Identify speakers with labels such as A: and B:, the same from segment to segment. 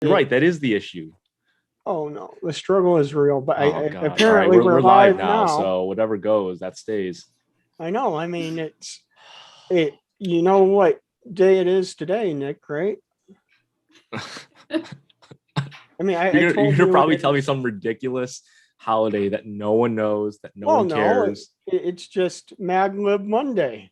A: You're right. That is the issue.
B: Oh no, the struggle is real. But
A: apparently we're live now, so whatever goes, that stays.
B: I know. I mean, it. You know what day it is today, Nick? Right? I mean,
A: you're gonna probably tell me some ridiculous holiday that no one knows, that no one cares.
B: It's just Mad Lib Monday.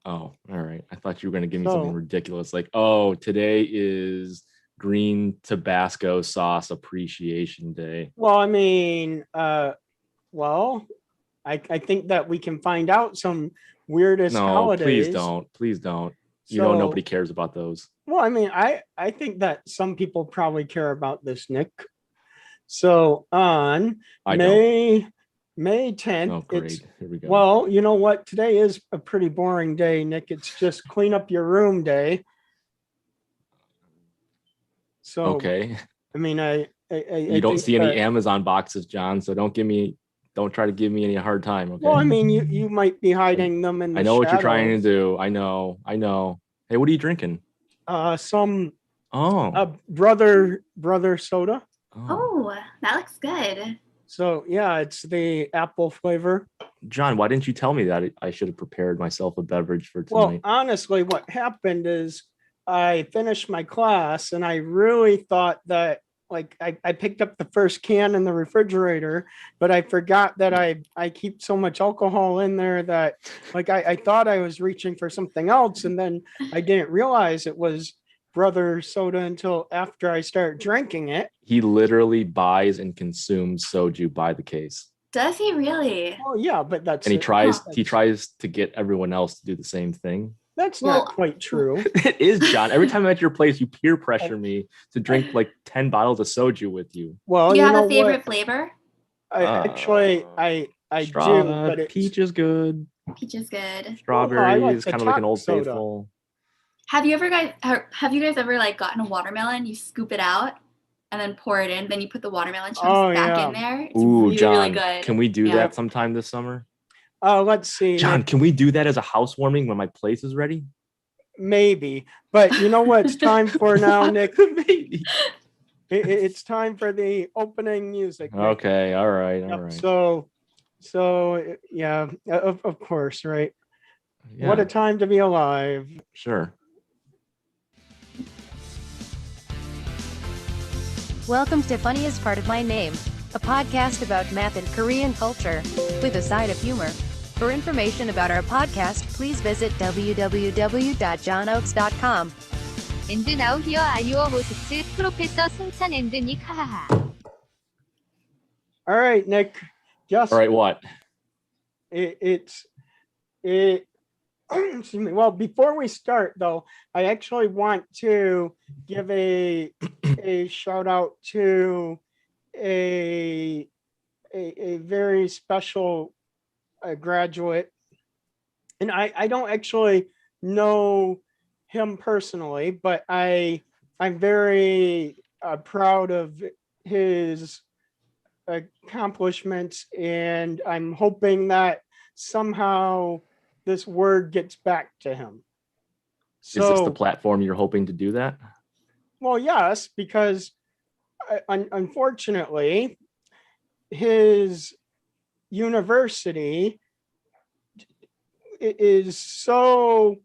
A: Oh, all right. I thought you were gonna give me something ridiculous, like, oh, today is Green Tabasco Sauce Appreciation Day.
B: Well, I mean, I think that we can find out some weirdest holidays.
A: Please don't. You know nobody cares about those.
B: Well, I mean, I think that some people probably care about this, Nick. So on May 10th,
A: oh, great. Here we go.
B: Well, you know what? Today is a pretty boring day, Nick. It's just clean up your room day. So
A: okay.
B: I mean,
A: you don't see any Amazon boxes, John. So don't try to give me any hard time. Okay.
B: Well, I mean, you might be hiding them in the shadows.
A: What you're trying to do. I know. Hey, what are you drinking?
B: Some brother soda.
C: Oh, that looks good.
B: So yeah, it's the apple flavor.
A: John, why didn't you tell me that? I should have prepared myself a beverage for tonight.
B: Well, honestly, what happened is I finished my class and I really thought that I picked up the first can in the refrigerator, but I forgot that I keep so much alcohol in there that I thought I was reaching for something else. And then I didn't realize it was brother soda until after I start drinking it.
A: He literally buys and consumes soju by the case.
C: Does he really?
B: Oh yeah, but that's
A: and he tries to get everyone else to do the same thing.
B: That's not quite true.
A: It is, John. Every time I'm at your place, you peer pressure me to drink 10 bottles of soju with you.
B: Well,
C: do you have a favorite flavor?
B: I do, but
A: peach is good.
C: Peach is good.
A: Strawberry is kind of like an Old Faithful.
C: Have you guys ever gotten a watermelon? You scoop it out and then pour it in. Then you put the watermelon chunks back in there. It's really,
A: John,
C: really good.
A: Can we do that sometime this summer?
B: Let's see.
A: John, can we do that as a housewarming when my place is ready?
B: Maybe. But you know what it's time for now, Nick?
A: Maybe.
B: It's time for the opening music. Nick.
A: Okay. All right.
B: So yeah, of course, right?
A: Yeah.
B: What a time to be alive.
A: Sure.
D: Welcome to Funniest Part of My Name, a podcast about math and Korean culture, with a side of humor. For information about our podcast, please visit www.johnoaks.com.
E: And now here are your hosts, Professor 승찬 and Nick.
B: All right, Nick. Just
A: all right. What?
B: Excuse me. Well, before we start, though, I actually want to give a shout out to a very special graduate, and I don't actually know him personally, but I'm very proud of his accomplishments, and I'm hoping that somehow this word gets back to him.
A: So, is this the platform you're hoping to do that?
B: Well, yes, because unfortunately, his university is so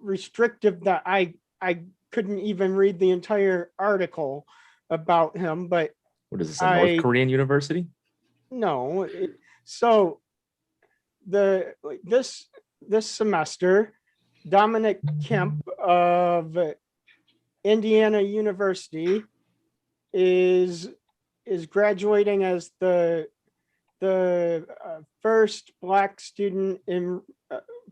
B: restrictive that I couldn't even read the entire article about him. But
A: what is this, a North Korean university?
B: No. So this semester, Dominic Kemp of Indiana University is graduating as the first Black student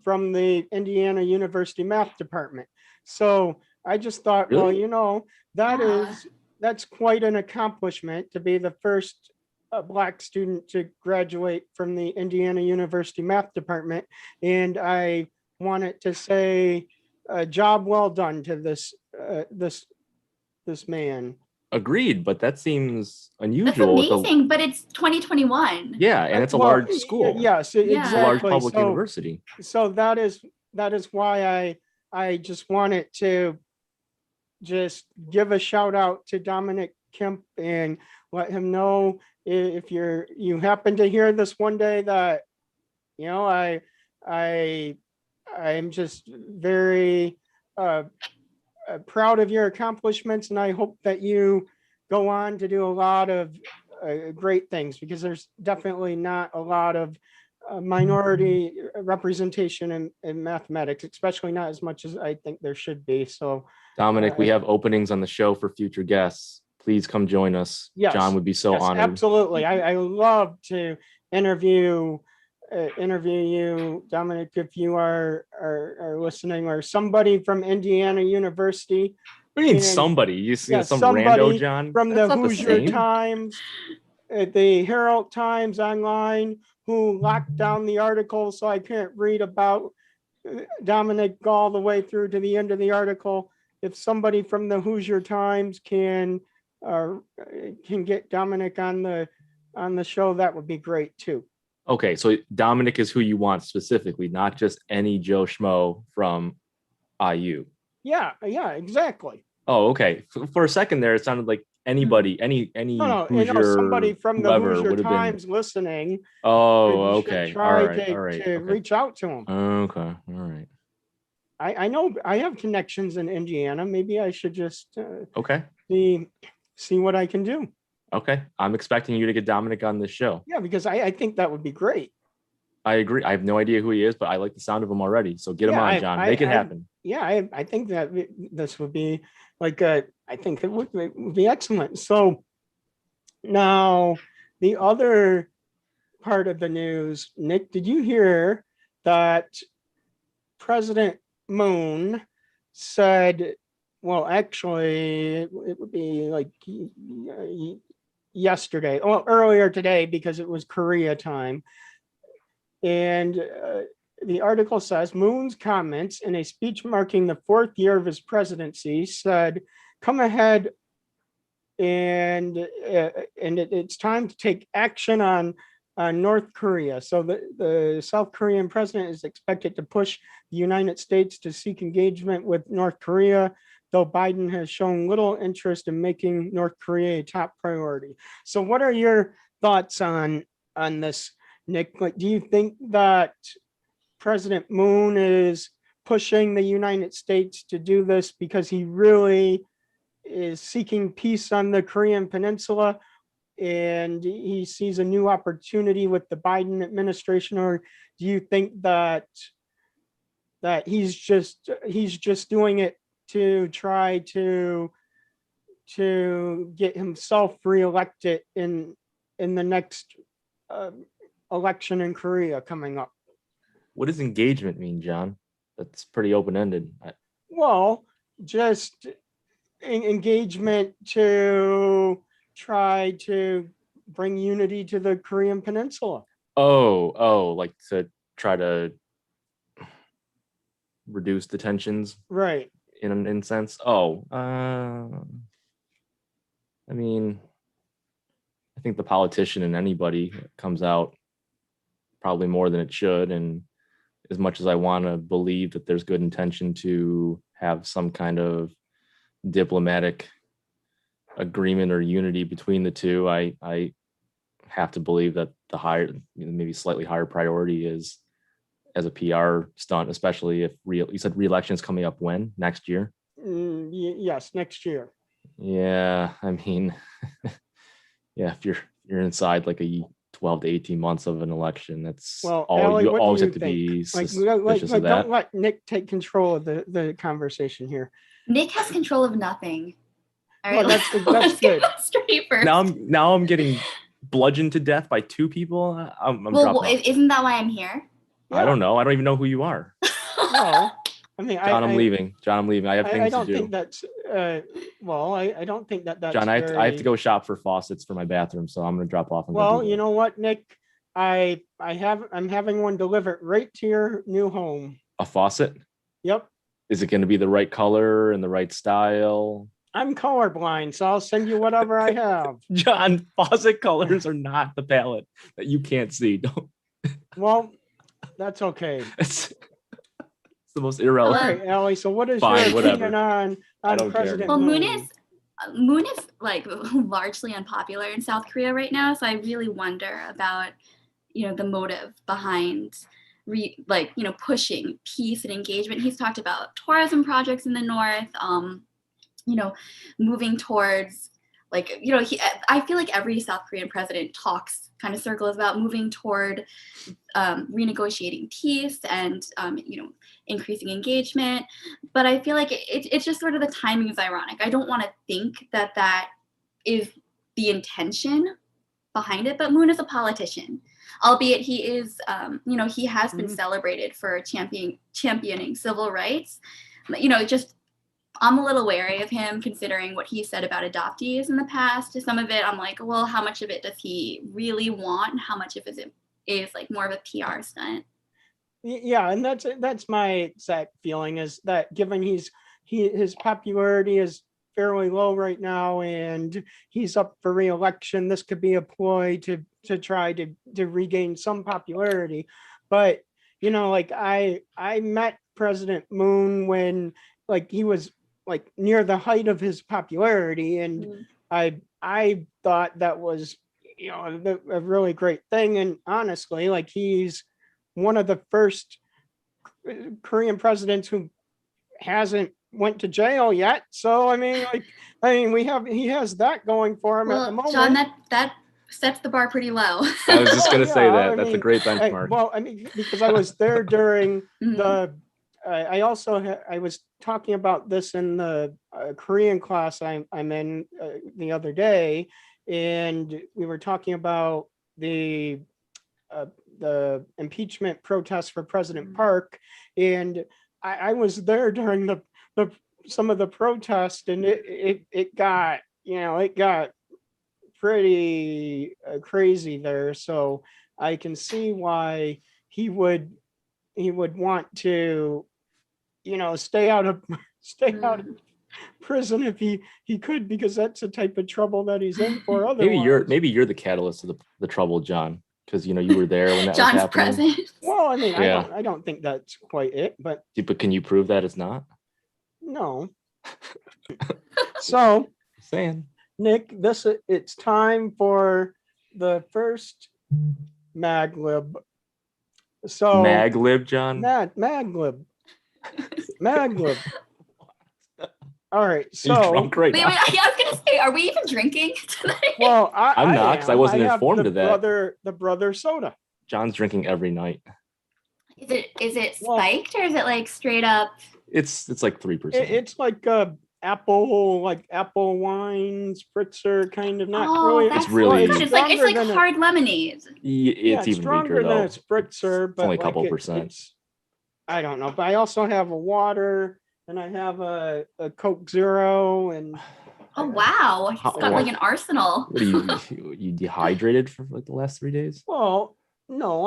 B: from the Indiana University math department. So I just thought,
A: really?
B: Well, that's quite an accomplishment to be the first Black student to graduate from the Indiana University math department, and I wanted to say a job well done to this man.
A: Agreed, but that seems unusual.
C: That's amazing, but it's 2021.
A: Yeah, and it's a large school.
B: Yes, exactly.
A: It's a large public university.
B: So that is why I just wanted to just give a shout out to Dominic Kemp and let him know if you happen to hear this one day that, I'm just very proud of your accomplishments, and I hope that you go on to do a lot of great things, because there's definitely not a lot of minority representation in mathematics, especially not as much as I think there should be. So,
A: Dominic, we have openings on the show for future guests. Please come join us.
B: Yes,
A: John would be so honored.
B: Absolutely. I love to interview you, Dominic, if you are listening, or somebody from Indiana University.
A: What do you mean somebody? You see some rando, John?
B: From the Hoosier Times, the Herald Times online, who locked down the article, so I can't read about Dominic all the way through to the end of the article. If somebody from the Hoosier Times can get Dominic on the show, that would be great too.
A: Okay, so Dominic is who you want specifically, not just any Joe Schmo from IU.
B: Yeah, exactly.
A: Oh, okay. For a second there, it sounded like anybody, any Hoosier,
B: somebody from the Hoosier Times listening.
A: Oh, okay.
B: All right. Reach out to them.
A: Okay. All right.
B: I know I have connections in Indiana. Maybe I should just see what I can do.
A: Okay. I'm expecting you to get Dominic on this show.
B: Yeah, because I think that would be great.
A: I agree. I have no idea who he is, but I like the sound of him already. So get him on, John. Make it happen.
B: I think that this would be I think it would be excellent. So now the other part of the news, Nick, did you hear that President Moon said, well, actually, it would be like yesterday, earlier today, because it was Korea time. And the article says Moon's comments in a speech marking the 4th year of his presidency said, come ahead and it's time to take action on North Korea. So the South Korean president is expected to push the United States to seek engagement with North Korea, though Biden has shown little interest in making North Korea a top priority. So what are your thoughts on this, Nick? Do you think that President Moon is pushing the United States to do this because he really is seeking peace on the Korean Peninsula, and he sees a new opportunity with the Biden administration? Or do you think that he's just doing it to try to get himself reelected in the next election in Korea coming up?
A: What does engagement mean, John? That's pretty open-ended.
B: Well, just engagement to try to bring unity to the Korean Peninsula.
A: Oh, like to try to reduce the tensions,
B: right?
A: In a sense. I mean, I think the politician in anybody comes out probably more than it should, and as much as I want to believe that there's good intention to have some kind of diplomatic agreement or unity between the two, I have to believe that the higher, maybe slightly higher priority is as a PR stunt, especially if you said re-election is coming up when? Next year?
B: Yes, next year.
A: Yeah, I mean, yeah, if you're inside like a 12 to 18 months of an election, that's
B: Allie,
A: you always have to
B: think?
A: be suspicious of that.
B: Don't let Nick take control of the conversation here.
C: Nick has control of nothing. All right,
B: that's good.
C: Straight first.
A: Now I'm getting bludgeoned to death by 2 people.
C: Isn't that why I'm here?
A: Yeah. I don't know. I don't even know who you are.
B: No, I mean,
A: I'm leaving. John, I'm leaving. I have things to do.
B: I don't think that's. I don't think that's.
A: John, I have to go shop for faucets for my bathroom, so I'm going to drop off.
B: And you know what, Nick? I'm having one delivered right to your new home.
A: A faucet?
B: Yep.
A: Is it going to be the right color and the right style?
B: I'm colorblind, so I'll send you whatever I have.
A: John, faucet colors are not the palette that you can't see. Don't.
B: Well, that's okay.
A: the most
B: All
A: irrelevant.
B: right, Allie. So what is
A: Fine,
B: your
A: whatever.
B: opinion on
A: I don't care.
B: President
C: Well,
B: Moon?
C: Moon is like largely unpopular in South Korea right now, so I really wonder about, the motive behind pushing peace and engagement. He's talked about tourism projects in the north, moving towards I feel like every South Korean president kind of circles about moving toward renegotiating peace and increasing engagement. But I feel like it's just sort of the timing is ironic. I don't want to think that is the intention behind it, but Moon is a politician, albeit he is he has been celebrated for championing civil rights. Just I'm a little wary of him considering what he said about adoptees in the past. Some of it I'm like, well, how much of it does he really want and how much of it is like more of a PR stunt?
B: Yeah, and that's my exact feeling, is that given his popularity is fairly low right now and he's up for re-election, this could be a ploy to try to regain some popularity. But I met President Moon when he was near the height of his popularity, and I thought that was a really great thing. And honestly, he's one of the first Korean presidents who hasn't went to jail yet. So he has that going for him at the moment.
C: John, that sets the bar pretty low.
A: I was just gonna say that. That's a great benchmark.
B: Because I was there during the. I was talking about this in the Korean class I'm in the other day, and we were talking about the impeachment protests for President Park, and I was there during the some of the protests, and it got pretty crazy there. So I can see why he would want to stay out of prison if he could, because that's the type of trouble that he's in for. Otherwise,
A: maybe you're the catalyst of the trouble, John, because you were there when that
C: John's
A: was happening.
C: present.
B: Well,
A: Yeah.
B: I don't think that's quite it, but
A: can you prove that it's not?
B: no. So,
A: Saying,
B: Nick, it's time for the first Mad Lib. So
A: Mag Lib, John.
B: Mad Lib. Mad Lib. All right.
A: You're
B: So
A: drunk right now.
C: Wait, I was gonna say, are we even drinking tonight?
B: well,
A: I'm not, 'cause I wasn't
B: have
A: informed of that.
B: The brother soda.
A: John's drinking every night.
C: Is it spiked, or is it like straight up?
A: It's like 3%.
B: It's like apple wine spritzer kind of. Not really.
C: That's
A: It's really
C: good. It's like hard lemonade.
A: It's even
B: stronger
A: weaker
B: than
A: though.
B: a spritzer,
A: It's
B: but
A: only a couple percent.
B: I don't know, but I also have a water, and I have a Coke Zero, and
C: Oh wow, he's got like an arsenal.
A: What are you dehydrated for like the last 3 days?
B: well, no,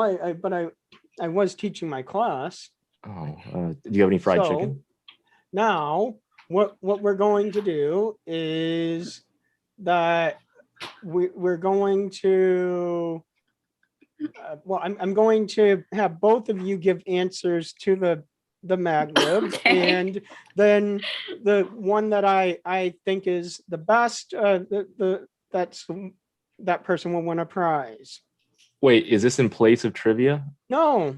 B: I was teaching my class.
A: Oh, do you have any fried
B: So,
A: chicken?
B: Now, what we're going to do is that we're going to. I'm going to have both of you give answers to the Mad Lib,
C: Okay.
B: and then the one that I think is the best, that person will win a prize.
A: Wait, is this in place of trivia?
B: No,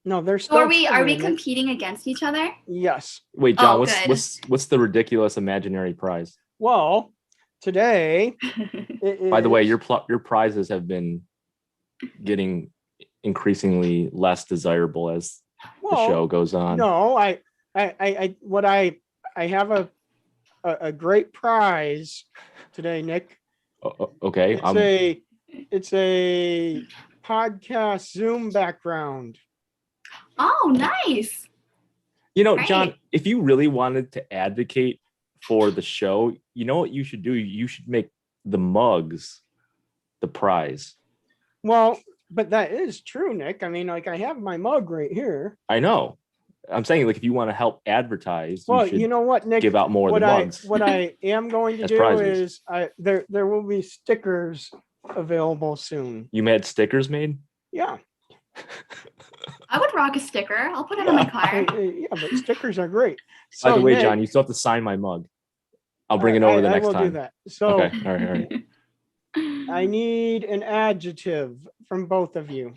B: they're
C: So
B: still.
C: are we
B: trivia.
C: competing against each other?
B: Yes.
A: Wait, John,
C: Oh, good.
A: what's the ridiculous imaginary prize?
B: Well, today.
A: By the way, your prizes have been getting increasingly less desirable as the show goes on.
B: No, I have a great prize today, Nick.
A: Okay.
B: It's a podcast Zoom background.
C: Oh, nice.
A: John,
C: Right.
A: if you really wanted to advocate for the show, you know what you should do? You should make the mugs the prize.
B: Well, but that is true, Nick. I mean, I have my mug right here.
A: I know. I'm saying, if you want to help advertise,
B: Well,
A: you should
B: you know what, Nick?
A: give out more of the mugs.
B: What I am going to
A: As
B: do
A: prizes.
B: is there will be stickers available soon.
A: You had stickers made?
B: Yeah.
C: I would rock a sticker. I'll put it on my car.
B: Yeah, but stickers are great.
A: By the
B: So,
A: way,
B: Nick,
A: John, you still have to sign my mug. I'll bring it over the
B: I
A: next
B: will
A: time.
B: do that. So
A: Okay. All right.
B: I need an adjective from both of you.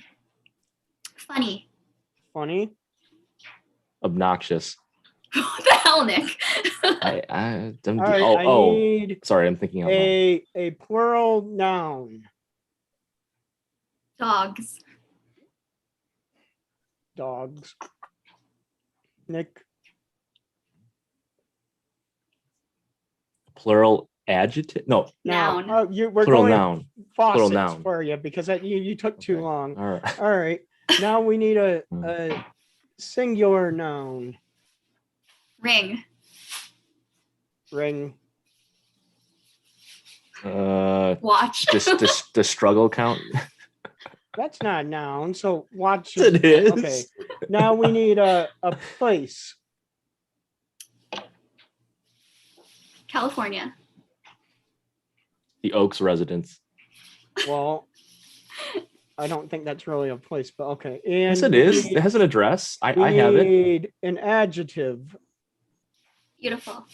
C: Funny.
B: Funny.
A: Obnoxious.
C: What the hell, Nick?
A: I
B: All right, I need
A: sorry, I'm thinking out loud.
B: a plural noun.
C: Dogs.
B: Dogs. Nick.
A: Plural adjective? No,
B: Now,
C: Noun.
B: we're
A: plural
B: going
A: noun.
B: faucets
A: noun.
B: for you because you took too
A: Okay.
B: long.
A: All right.
B: All right. Now we need a
A: Hmm.
B: singular noun.
C: Ring.
B: Ring.
C: Watch.
A: Just the struggle count.
B: That's not a noun. So watch.
A: It is.
B: Okay. Now we need a place.
C: California.
A: The Oaks residence.
B: Well, I don't think that's really a place, but okay. And
A: Yes, it is. It has an address. I have
B: we
A: it.
B: need an adjective.
C: Beautiful.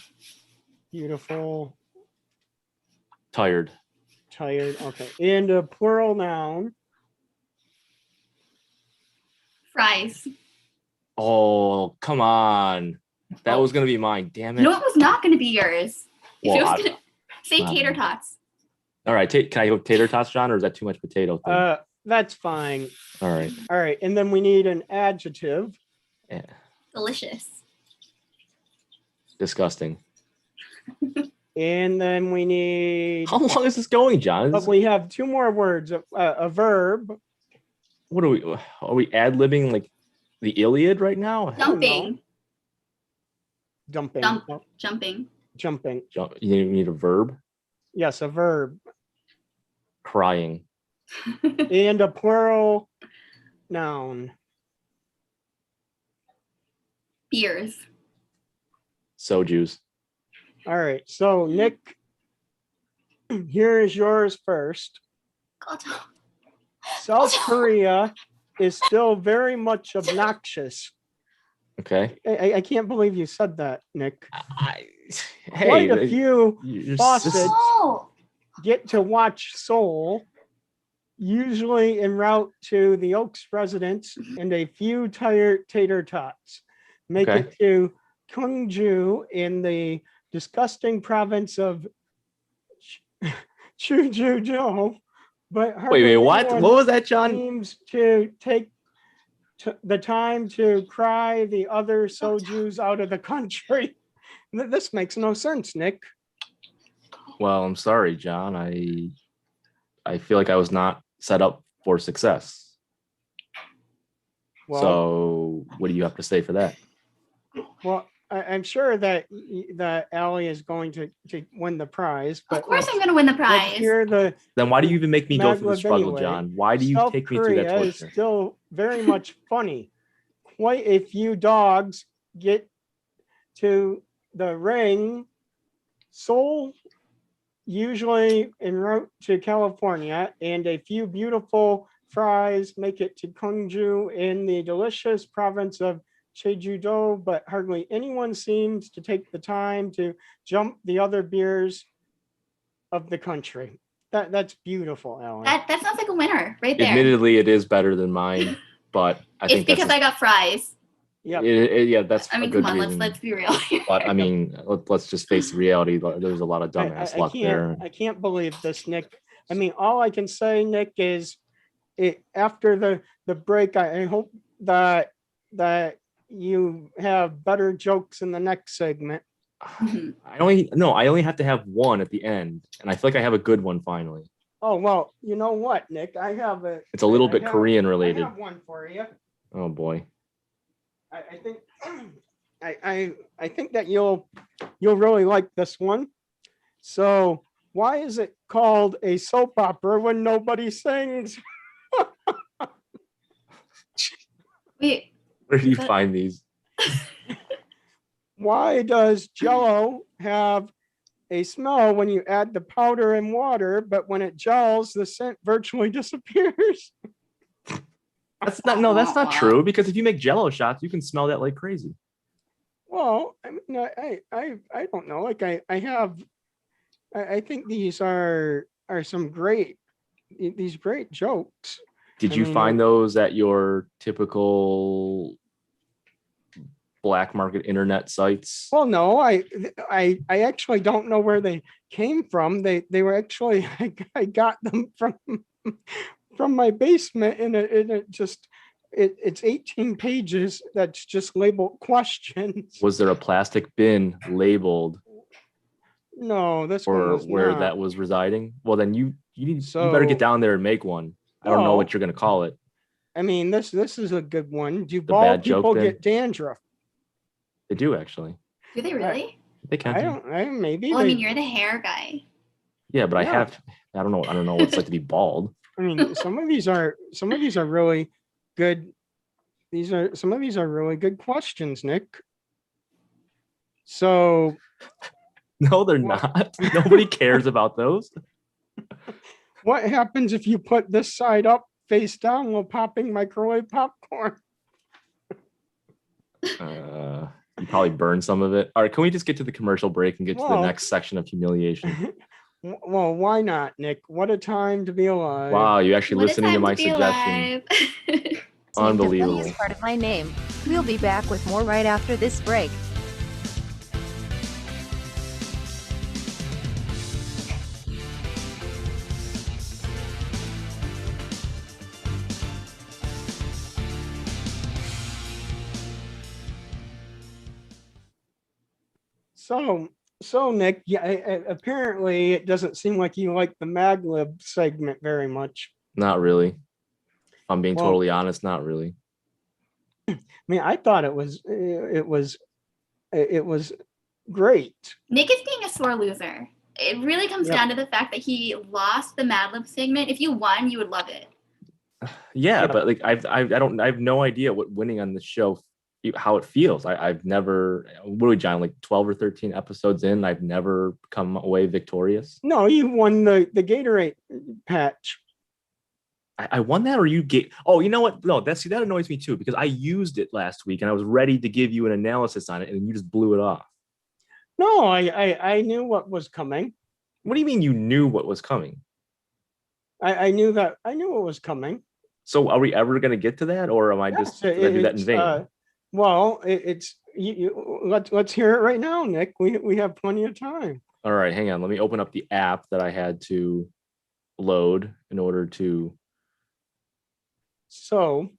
B: Beautiful.
A: Tired.
B: Tired. Okay. And a plural noun.
C: Fries.
A: Oh, come on. That
C: Oh.
A: was gonna be mine. Damn it.
C: No, it was not going to be yours. If
A: Well,
C: it was
A: I-
C: gonna say tater tots.
A: All right. Can I go tater tots, John, or is that too much potato thing?
B: That's fine.
A: All right.
B: All right. And then we need an adjective.
A: Yeah.
C: Delicious.
A: Disgusting.
B: And then we need,
A: How long is this going, John?
B: but we have two more words, a verb.
A: What are we ad-libbing like the Iliad right now?
B: don't
C: Dumping.
B: Dumping.
C: Dump.
B: Oh,
C: Jumping.
B: jumping.
A: You need a verb?
B: Yes, a verb.
A: Crying.
B: And a plural noun.
C: Beers.
A: Sojuice.
B: All right. So Nick, here is yours first.
C: God.
B: South Korea is still very much obnoxious.
A: Okay.
B: I can't believe you said that, Nick.
A: Hey,
B: Quite a few
A: you're
B: faucets.
C: Oh.
B: get to watch Seoul, usually en route to the Oaks residence, and a few tater tots. Make
A: Okay.
B: it to Gyeongju in the disgusting province of Chujujo. But
A: Wait,
B: hardly
A: what?
B: anyone
A: What was that, John?
B: seems to take the time to cry the other Sojus out of the country. This makes no sense, Nick.
A: Well, I'm sorry, John. I feel like I was not set up for success.
B: Well,
A: So, what do you have to say for that?
B: well, I'm sure that that Allie is going to win the prize. But
C: Of course I'm going to win the
B: let's
C: prize.
B: hear the
A: Then why do you even make me go
B: Mad
A: through the
B: Lib
A: struggle,
B: anyway.
A: John? Why do you
B: South
A: take me through that
B: Korea is
A: torture?
B: still very much funny. Quite a few dogs get to the ring. Seoul, usually en route to California, and a few beautiful fries make it to Gyeongju in the delicious province of Jeju-do, but hardly anyone seems to take the time to jump the other beers of the country. That's beautiful, Alan.
C: That sounds like a winner right there.
A: Admittedly, it is better than mine, but I
C: It's
A: think that's
C: because I got fries.
B: Yep.
A: yeah, that's
C: I mean,
A: a good
C: come on,
A: reason.
C: let's be real here.
A: But I mean, let's just face the reality. There's a lot of dumbass luck there.
B: I can't believe this, Nick. I mean, all I can say, Nick, is after the break, I hope that you have better jokes in the next segment.
C: Mhm.
A: I only have to have one at the end, and I feel like I have a good one finally.
B: Oh, well, you know what, Nick? I have
A: It's a little bit
B: I have-
A: Korean
B: I
A: related.
B: have one for you.
A: Oh boy.
B: I think I think that you'll really like this one. So, why is it called a soap opera when nobody sings?
C: Wait,
A: Where do you
C: That-
A: find these?
B: Why does Jello have a smell when you add the powder and water, but when it gels, the scent virtually disappears?
A: That's not true, because if you make Jello shots, you can smell that like crazy.
B: Well, I mean, I don't know. Like I think these are some these great jokes.
A: Did
B: I
A: you
B: mean,
A: find those at your typical black market internet sites?
B: Well, no, I actually don't know where they came from. They were actually I got them from my basement, and it just it's 18 pages that's just labeled questions.
A: Was there a plastic bin labeled
B: No, this one
A: for
B: was
A: where
B: not.
A: that was residing? Well, then you better
B: So,
A: get down there and make one. I don't know
B: well,
A: what you're gonna call it.
B: I mean, this is a good one. Do
A: The
B: bald
A: bad joke
B: people
A: bin?
B: get dandruff?
A: They do actually.
C: Do they really?
A: They can.
B: Maybe
C: Well, I
B: they.
C: mean, you're the hair guy.
A: Yeah, but
B: Yeah.
A: I don't know what it's like to be bald.
B: I mean, some of these are really good. Some of these are really good questions, Nick. So
A: No, they're
B: Well-
A: not. Nobody cares about those.
B: what happens if you put this side up face down while popping microwave popcorn?
A: You probably burn some of it. All right, can we just get to the commercial break and get to the
B: Well-
A: next section of humiliation?
B: Well, why not, Nick? What a time to be alive.
A: Wow, you actually
C: What a
A: listening to
C: time
A: my
C: be
A: suggestion.
C: alive.
A: Unbelievable.
D: Tiffany is part of my name. We'll be back with more right after this break.
B: So Nick, yeah, apparently it doesn't seem like you like the Mad Lib segment very much.
A: Not really. If I'm being
B: Well-
A: totally honest, not really.
B: I mean, I thought it was great.
C: Nick is being a sore loser. It really comes
B: Yep.
C: down to the fact that he lost the Mad Lib segment. If you won, you would love it.
A: Yeah,
B: Yeah.
A: but like I have no idea what winning on the show how it feels. I've never, what are we, John, like 12 or 13 episodes in, I've never come away victorious.
B: No, you won the Gatorade patch.
A: I won that, or you get? Oh, you know what? No, that annoys me too, because I used it last week and I was ready to give you an analysis on it, and you just blew it off.
B: No, I knew what was coming.
A: What do you mean you knew what was coming?
B: I knew what was coming.
A: So are we ever going to get to that, or am I just
B: Yes,
A: did I do that in
B: it's,
A: vain?
B: Well, it's let's hear it right now, Nick. We have plenty of time.
A: All right, hang on. Let me open up the app that I had to load in order to
B: So,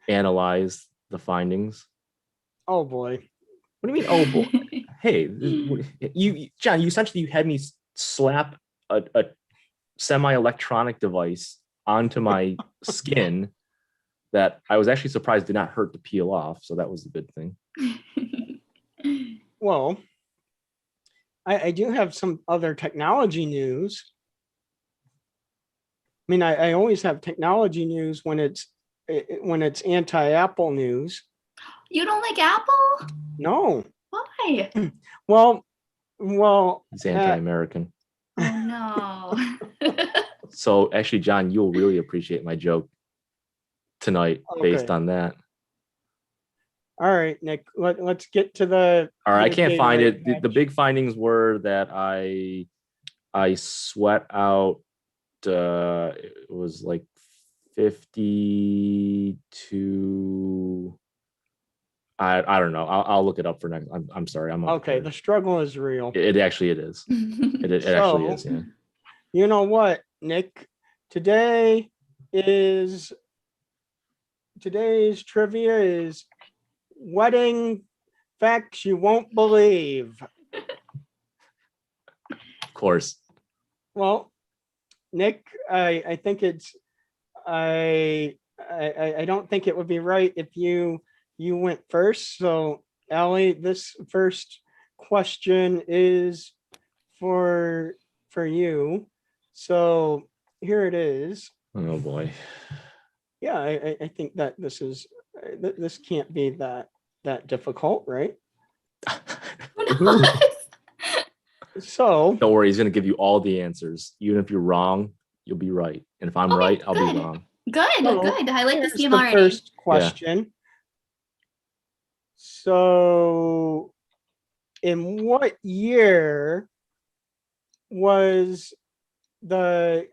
A: analyze the findings.
B: oh boy.
A: What do you mean? Oh boy. Hey, you John, you essentially had me slap a semi-electronic device onto my skin that I was actually surprised did not hurt to peel off. So that was a good thing.
B: Well, I do have some other technology news. I mean, I always have technology news when it's anti-Apple news.
C: You don't like Apple?
B: No.
C: Why?
B: Well,
A: It's anti-American.
C: Oh no.
A: So actually, John, you'll really appreciate my joke tonight based
B: Okay.
A: on that.
B: all right, Nick. Let's get to the.
A: All right, I
B: the
A: can't find
B: Gatorade
A: it. The
B: patch.
A: big findings were that I sweat out. It was like 52. I don't know. I'll look it up for next. I'm sorry. I'm
B: Okay, the struggle is real.
A: It actually it is. It actually is.
B: So-
A: Yeah.
B: You know what, Nick? Today's trivia is wedding facts you won't believe.
A: Of course.
B: Well, Nick, I think it's I don't think it would be right if you went first. So, Allie, this first question is for you. So here it is.
A: Oh boy.
B: Yeah, I think that this this can't be that difficult, right?
C: Who knows?
B: So
A: Don't worry. He's gonna give you all the answers. Even if you're wrong, you'll be right. And if I'm
C: Okay,
A: right, I'll
C: good.
A: be wrong.
C: Good,
B: So,
C: good. I like this
B: here's
C: game
B: the
C: already.
B: first question. So, in what year was the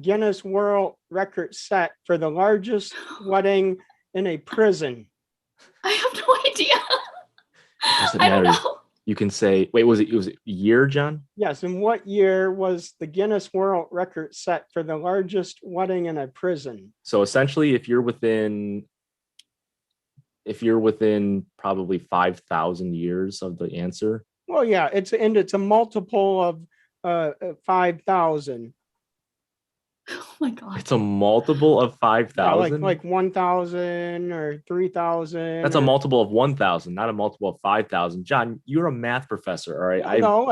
B: Guinness World Record set for the largest wedding in a prison?
C: I have no idea.
A: Doesn't
C: I don't
A: matter.
C: know.
A: You can say, wait, was it year, John?
B: Yes, in what year was the Guinness World Record set for the largest wedding in a prison?
A: So essentially, if you're within probably 5,000 years of the answer,
B: Well, yeah, it's a multiple of 5,000.
C: Oh my god.
A: it's a multiple of
B: Yeah,
A: 5,000.
B: like 1,000 or 3,000.
A: That's a multiple of 1,000, not a multiple of 5,000. John, you're a math professor, all right?
B: No,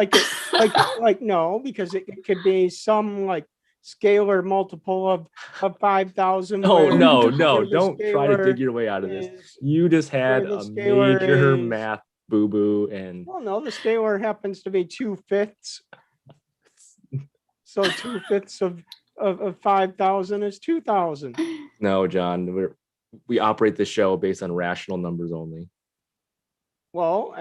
B: no, because it could be some like scalar multiple of 5,000.
A: Oh
B: where,
A: no,
B: where
A: no!
B: the
A: Don't try to dig
B: scalar
A: your way out of this.
B: is-
A: You just had
B: the
A: a
B: scalar
A: major
B: is-
A: math boo boo, and
B: Well, no, the scalar happens to be 2/5. So 2/5 of 5,000 is 2,000.
A: no, John, we operate the show based on rational numbers only.
B: Well,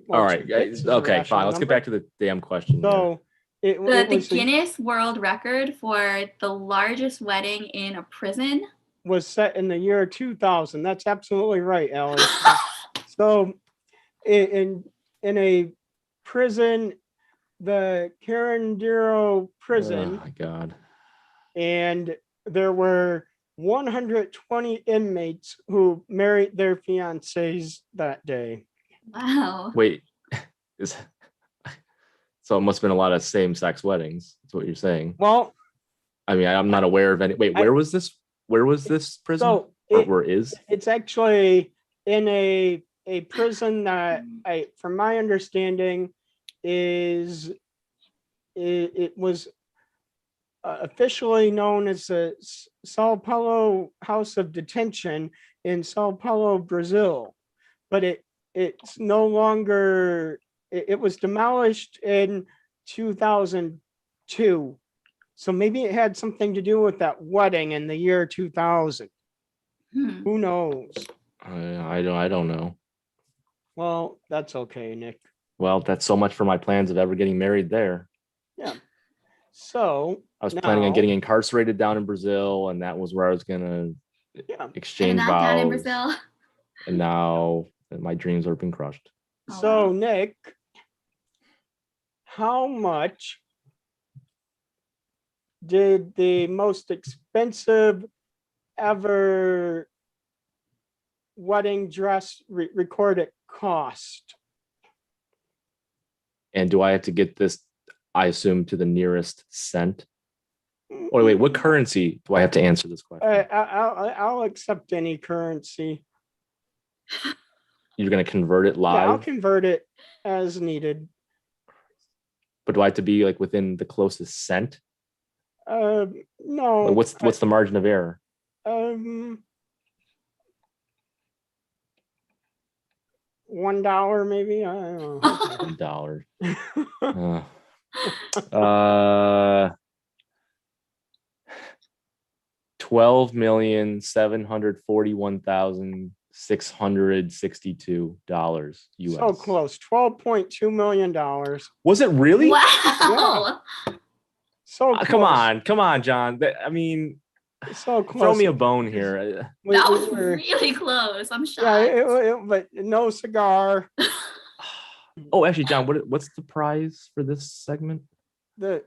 A: All right,
B: 2/5 is a
A: okay,
B: rational
A: fine. Let's get
B: number.
A: back to the damn question. here.
B: So it
C: The
B: was
C: Guinness World Record for the largest wedding in a prison.
B: was set in the year 2000. That's absolutely right, Ellie. So in a prison, the Carindero prison,
A: Oh my god.
B: and there were 120 inmates who married their fiancés that day.
C: Wow.
A: Wait, is so it must have been a lot of same-sex weddings. That's what you're saying.
B: Well,
A: I mean, I'm not aware of any. Wait, where was this? Where was this prison?
B: so
A: Or where is?
B: it's actually in a prison that from my understanding, it was officially known as the Sao Paulo House of Detention in Sao Paulo, Brazil, but it's no longer. It was demolished in 2002, so maybe it had something to do with that wedding in the year 2000.
C: Hmm.
B: Who knows?
A: I don't know.
B: Well, that's okay, Nick.
A: Well, that's so much for my plans of ever getting married there.
B: Yeah. So
A: I was planning on
B: now-
A: getting incarcerated down in Brazil, and that was where I was gonna
B: Yeah.
C: And
A: exchange
C: not
A: vows.
C: down in Brazil.
A: And now my dreams are being crushed.
C: Oh,
B: So
C: wow.
B: Nick, how much did the most expensive ever wedding dress recorded cost?
A: And do I have to get this, I assume, to the nearest cent? Or wait, what currency do I have to answer this question?
B: I'll accept any currency.
A: You're gonna convert it
B: Yeah, I'll
A: live,
B: convert it as needed.
A: but do I have to be like within the closest cent?
B: No.
A: Like, what's the margin of error?
B: $1 maybe. I don't know.
A: $1. Uh, 12,741,662 US.
B: So close. $12.2 million.
A: Was it really?
C: Wow.
B: So close.
A: Come on, John. I mean,
B: So close.
A: throw me a bone here.
B: We-
C: That
B: we
C: was
B: were-
C: really close. I'm shocked.
B: yeah, but no cigar.
A: Oh, actually, John, what's the prize for this segment?
B: The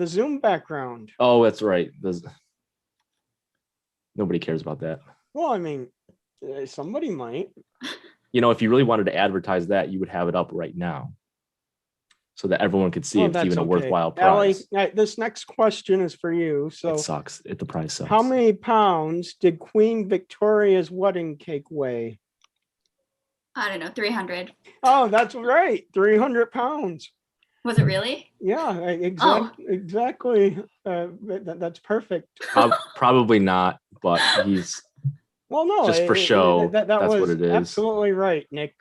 B: Zoom background.
A: Oh, that's right. Nobody cares about that.
B: Well, I mean, somebody might.
A: You know, if you really wanted to advertise that, you would have it up right now, so that everyone could see
B: Well,
A: it's
B: that's
A: even a
B: okay.
A: worthwhile
B: Allie,
A: prize.
B: this next question is for you. So,
A: It sucks. The prize sucks.
B: how many pounds did Queen Victoria's wedding cake weigh?
C: I don't know, 300.
B: Oh, that's right. 300 pounds.
C: Was it really?
B: Yeah, exactly. That's perfect.
A: Probably not, but he's
B: Well, no,
A: Just for show,
B: That
A: that's
B: was
A: what it is.
B: absolutely right, Nick.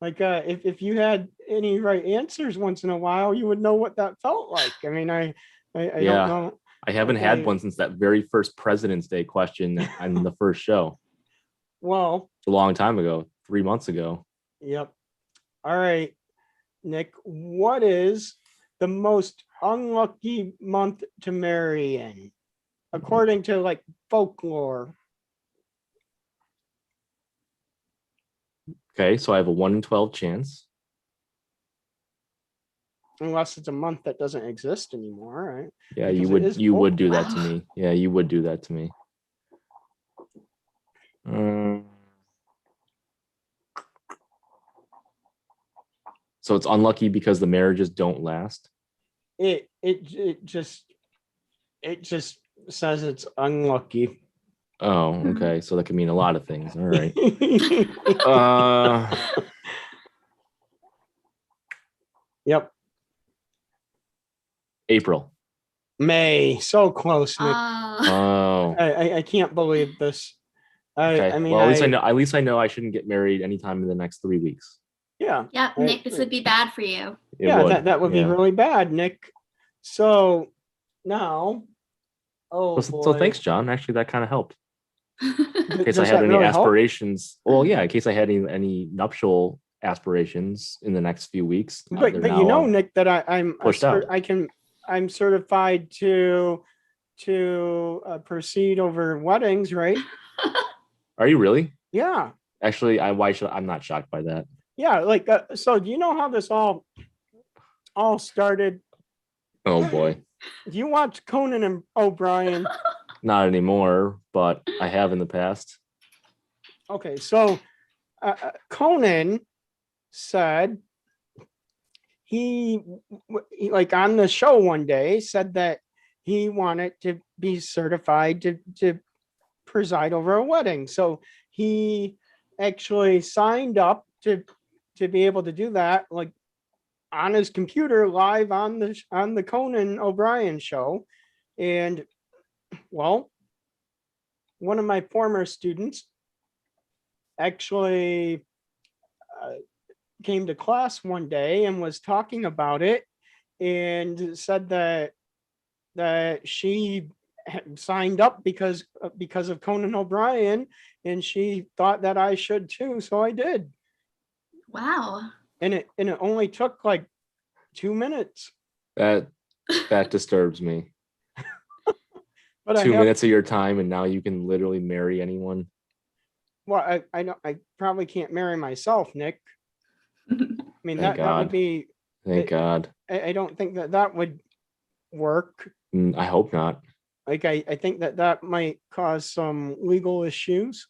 B: Like, if you had any right answers once in a while, you would know what that felt like. I mean, I
A: Yeah.
B: don't know.
A: I haven't had
B: Okay.
A: one since that very first President's Day question on the first show.
B: Well,
A: It's a long time ago, 3 months ago.
B: yep. All right, Nick, what is the most unlucky month to marry in, according to like folklore?
A: Okay, so I have a 1 in 12 chance.
B: Unless it's a month that doesn't exist anymore, right?
A: Yeah,
B: Because it is
A: you would do
C: folklore.
A: that to me. Yeah, you would do that to me. So it's unlucky because the marriages don't last.
B: It just says it's unlucky.
A: Oh, okay. So that could mean a lot of things. All right. Uh,
B: Yep.
A: April.
B: May. So close, Nick.
A: Oh,
B: I can't believe this.
A: okay.
B: I mean,
A: Well, at least I know. At least I know I shouldn't get married anytime in the next 3 weeks.
B: Yeah.
C: Yeah,
B: I-
C: Nick, this would be bad for you.
A: It
B: yeah,
A: would.
B: that would be
A: Yeah.
B: really bad, Nick. So now, oh
A: So
B: boy.
A: thanks, John. Actually, that kind of helped. In case
B: Does
A: I had
B: that
A: any
B: really help?
A: aspirations. Well, yeah. In case I had any nuptial aspirations in the next few weeks.
B: But
A: they're
B: you
A: now,
B: know, Nick, that I'm
A: pushed out.
B: I'm certified to proceed over weddings, right?
A: Are you really?
B: Yeah,
A: Actually, I'm not shocked by that.
B: yeah. Like, so do you know how this all started?
A: Oh boy.
B: Do you watch Conan and O'Brien?
A: Not anymore, but I have in the past.
B: Okay, so Conan said he like on the show one day said that he wanted to be certified to preside over a wedding. So he actually signed up to be able to do that, like on his computer live on the Conan O'Brien show. And well, one of my former students actually came to class one day and was talking about it and said that she had signed up because of Conan O'Brien, and she thought that I should too, so I did.
C: Wow.
B: And it only took like 2 minutes.
A: That disturbs me.
B: But
A: 2 minutes of your time, and now you can literally marry anyone.
B: Well, I know I probably can't marry myself, Nick. I mean,
A: Thank
B: that would
A: God.
B: be.
A: Thank God.
B: I don't think that would work.
A: I hope not.
B: Like I think that might cause some legal issues.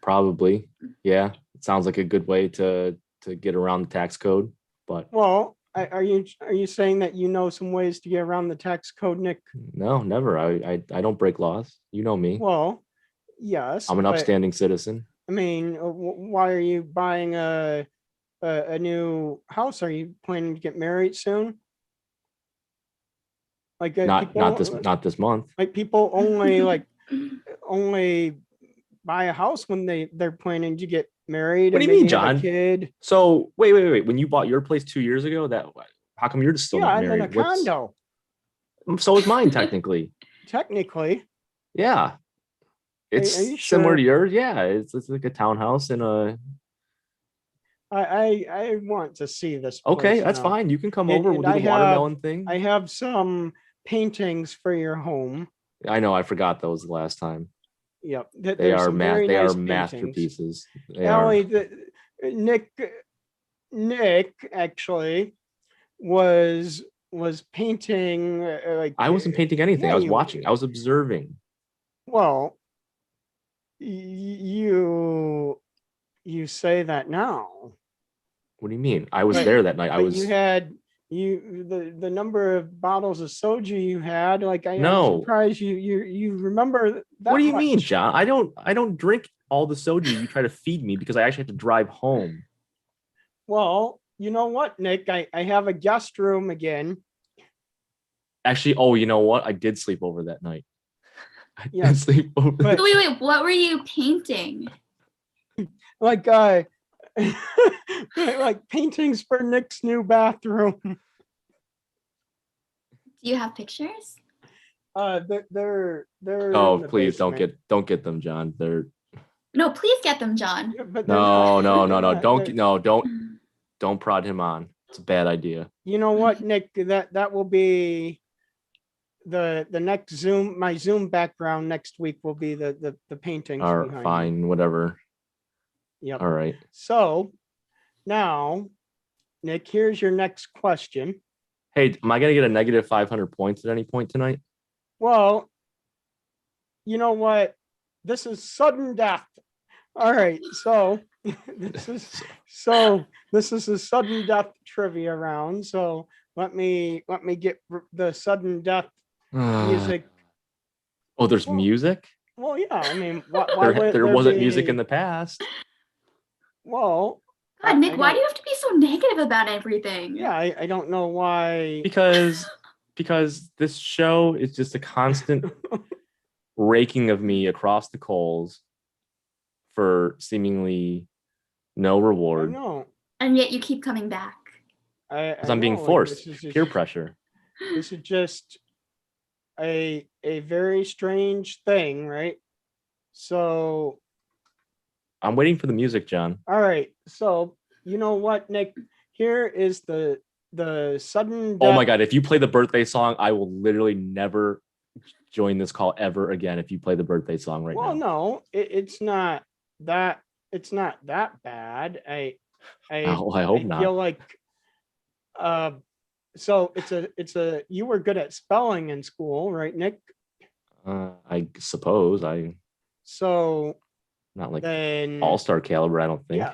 A: Probably. Yeah. It sounds like a good way to get around the tax code. But
B: Well, are you saying that you know some ways to get around the tax code, Nick?
A: no, never. I don't break laws. You know me.
B: Well, yes.
A: I'm an
B: but,
A: upstanding citizen.
B: I mean, why are you buying a new house? Are you planning to get married soon? Like
A: Not this month.
B: Like people only buy a house when they're planning to get married.
A: What do
B: and
A: you mean,
B: maybe have a
A: John?
B: kid.
A: So wait. When you bought your place 2 years ago, how come you're still
B: Yeah,
A: not
B: I'm in a
A: married?
B: condo.
A: So is mine technically.
B: Technically,
A: Yeah. It's
B: you
A: similar
B: sure?
A: to yours. Yeah. It's like a townhouse in a.
B: I want to see this.
A: Okay,
B: place
A: that's
B: now.
A: fine. You can come
B: And-
A: over. We'll
B: and
A: do
B: I
A: the watermelon thing.
B: I have some paintings for your home.
A: I know. I forgot those the last time.
B: Yep,
A: They are
B: very
A: they
B: nice
A: are
B: paintings.
A: masterpieces. They are.
B: Allie, Nick actually was painting like
A: I wasn't painting anything.
B: yeah,
A: I was
B: you-
A: watching. I was observing.
B: Well, you say that now.
A: What do you mean? I was
B: But-
A: there that night. I
B: But
A: was.
B: you had the number of bottles of soju you had. Like I'm
A: No.
B: surprised you remember that.
A: What do you mean,
B: much.
A: John? I don't drink all the soju you try to feed me because I actually have to drive home.
B: Well, you know what, Nick? I have a guest room again.
A: Actually, oh, you know what? I did sleep over that night. I
B: Yeah,
A: did sleep over.
B: but-
C: Wait, what were you painting?
B: Like like paintings for Nick's new bathroom.
C: Do you have pictures?
B: They're
A: Oh,
B: in the
A: please
B: basement.
A: don't get them, John. They're
C: No, please get them, John.
B: Yeah, but they're not.
A: no,
B: They're not.
A: don't prod him on. It's a bad idea.
B: You know what, Nick? That will be the next Zoom. My Zoom background next week will be the paintings
A: All right,
B: behind me.
A: fine, whatever.
B: Yep.
A: All right.
B: So now, Nick, here's your next question.
A: Hey, am I gonna get a negative 500 points at any point tonight?
B: Well, you know what? This is sudden death. All right, so this is a sudden death trivia round. So let me get the sudden death music.
A: Oh, there's
B: Well,
A: music?
B: Well, yeah, I mean, why would
A: There wasn't music
B: be-
A: in the past.
B: Well,
C: God, Nick, why
B: don't-
C: do you have to be so negative about everything?
B: Yeah, I don't know why.
A: Because this show is just a constant raking of me across the coals for seemingly no
B: I
A: reward.
B: know.
C: And yet you keep coming back.
A: Because I'm being
B: know, like,
A: forced.
B: this is just-
A: Peer pressure.
B: This is just a very strange thing, right? So,
A: I'm waiting for the music, John.
B: all right. So, you know what, Nick? Here is the sudden
A: Oh my
B: death-
A: god, if you play the birthday song, I will literally never join this call ever again if you play the birthday song right
B: Well,
A: now.
B: no, it's not that bad. I
A: hope not.
B: feel like so it's a you were good at spelling in school, right, Nick?
A: I suppose I'm
B: So
A: not like
B: then
A: all-star caliber, I don't think.
B: yeah.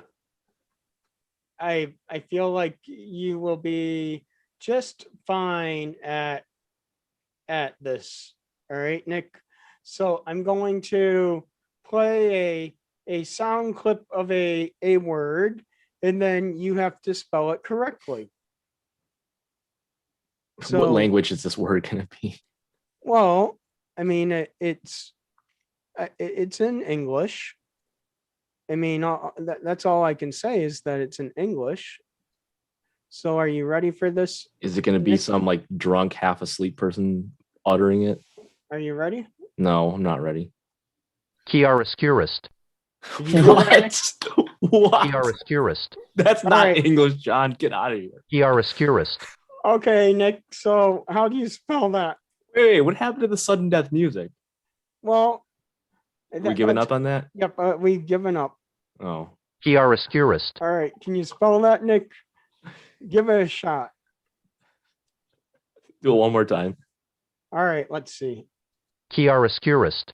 B: I feel like you will be just fine at this. All right, Nick. So I'm going to play a sound clip of a word, and then you have to spell it correctly. So
A: What language is this word gonna be?
B: Well, I mean it's in English. I mean, that's all I can say is that it's in English. So are you ready for this?
A: Is it gonna be
B: Nick-
A: some like drunk, half asleep person uttering it?
B: Are you ready?
A: No, I'm not ready.
F: Chiaroscurist.
B: Did you do that, Nick?
A: What?
F: Chiaroscurist.
A: That's
B: All
A: not
B: right.
A: English, John. Get out of here.
F: Chiaroscurist.
B: Okay, Nick. So how do you spell that?
A: Wait, what happened to the sudden death music?
B: Well,
A: Are we giving
B: that's-
A: up on that?
B: Yep, we've given up.
A: Oh.
F: Chiaroscurist.
B: All right, can you spell that, Nick? Give it a shot.
A: Do it one more time.
B: All right, let's see.
F: Chiaroscurist.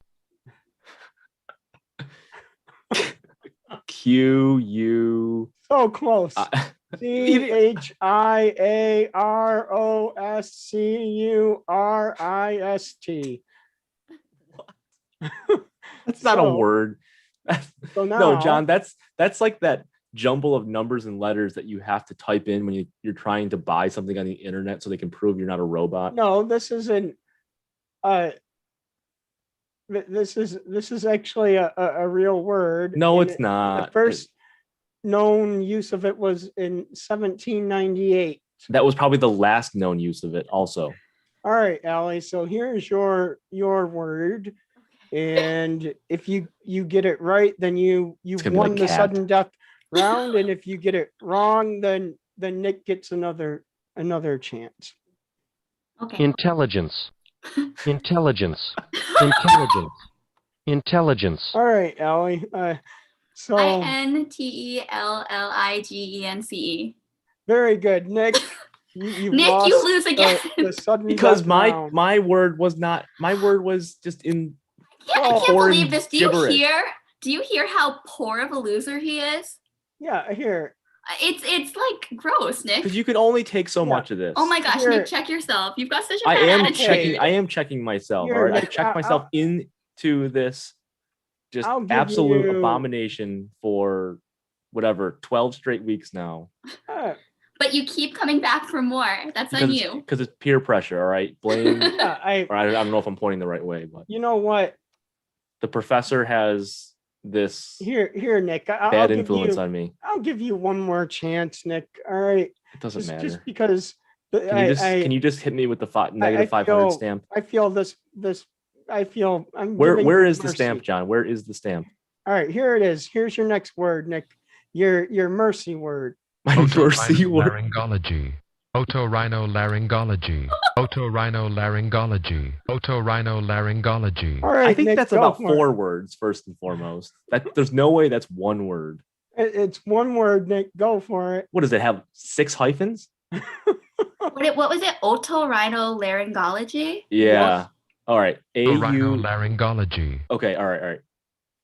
A: Q-U...
B: So close.
A: Uh,
B: CHIAROSCURIST.
A: That's not a
B: So-
A: word.
B: So now,
A: No, John, that's like that jumble of numbers and letters that you have to type in when you're trying to buy something on the internet so they can prove you're not a robot.
B: No, this isn't. This is actually a real word.
A: No,
B: and
A: it's not.
B: The first known use of it was in 1798.
A: That was probably the last known use of it also.
B: All right, Allie. So here's your word, and if you get it right, then you've
A: gonna be
B: won
A: like
B: the
A: cat.
B: sudden death round, and if you get it wrong, then Nick gets another chance.
C: Okay.
F: Intelligence. Intelligence. Intelligence. Intelligence.
B: All right, Allie. So
C: INTELLIGENCE.
B: very good, Nick. You
C: Nick,
B: lost
C: you lose again.
B: the sudden
A: Because
B: death
A: my
B: round.
A: my word was just in
C: I can't
A: foreign
C: believe this.
A: gibberish.
C: Do you hear how poor of a loser he is?
B: Yeah, here.
C: It's like gross, Nick.
A: because you can only take so
B: Yeah.
A: much of this.
C: Oh my gosh,
B: Here-
C: Nick, check yourself. You've got such a
A: I
C: bad
A: am
C: attitude.
A: checking myself.
B: Here,
A: all right. I
B: Nick,
A: checked myself into this just
B: I'll give
A: absolute
B: you-
A: abomination for whatever 12 straight weeks now.
B: Uh,
C: But you keep coming back for more. That's on you.
A: Because it's peer pressure. All right. Blame.
B: yeah,
A: or I don't know if I'm pointing the right way, but
B: you know what?
A: the professor has this
B: Here, Nick. I'll
A: bad
B: give
A: influence
B: you,
A: on me.
B: I'll give you one more chance, Nick. All right.
A: It doesn't matter.
B: Just because
A: Can you just hit me with the negative 500 stamp?
B: I feel this. I feel I'm.
A: Where
B: giving you
A: is the
B: mercy.
A: stamp, John? Where is the stamp?
B: All right, here it is. Here's your next word, Nick. Your mercy word.
A: My mercy word.
G: Otorhinolaryngology. Otorhinolaryngology. Otorhinolaryngology. Otorhinolaryngology.
B: All right,
A: I think
B: Nick,
A: that's
B: go
A: about
B: for
A: 4 words, first and foremost. There's no way that's one word.
B: It's one word, Nick. Go for it.
A: What does it have? 6 hyphens?
C: What was it? Otorhinolaryngology?
A: Yeah. All right.
G: Otorhinolaryngology.
A: Okay. All right.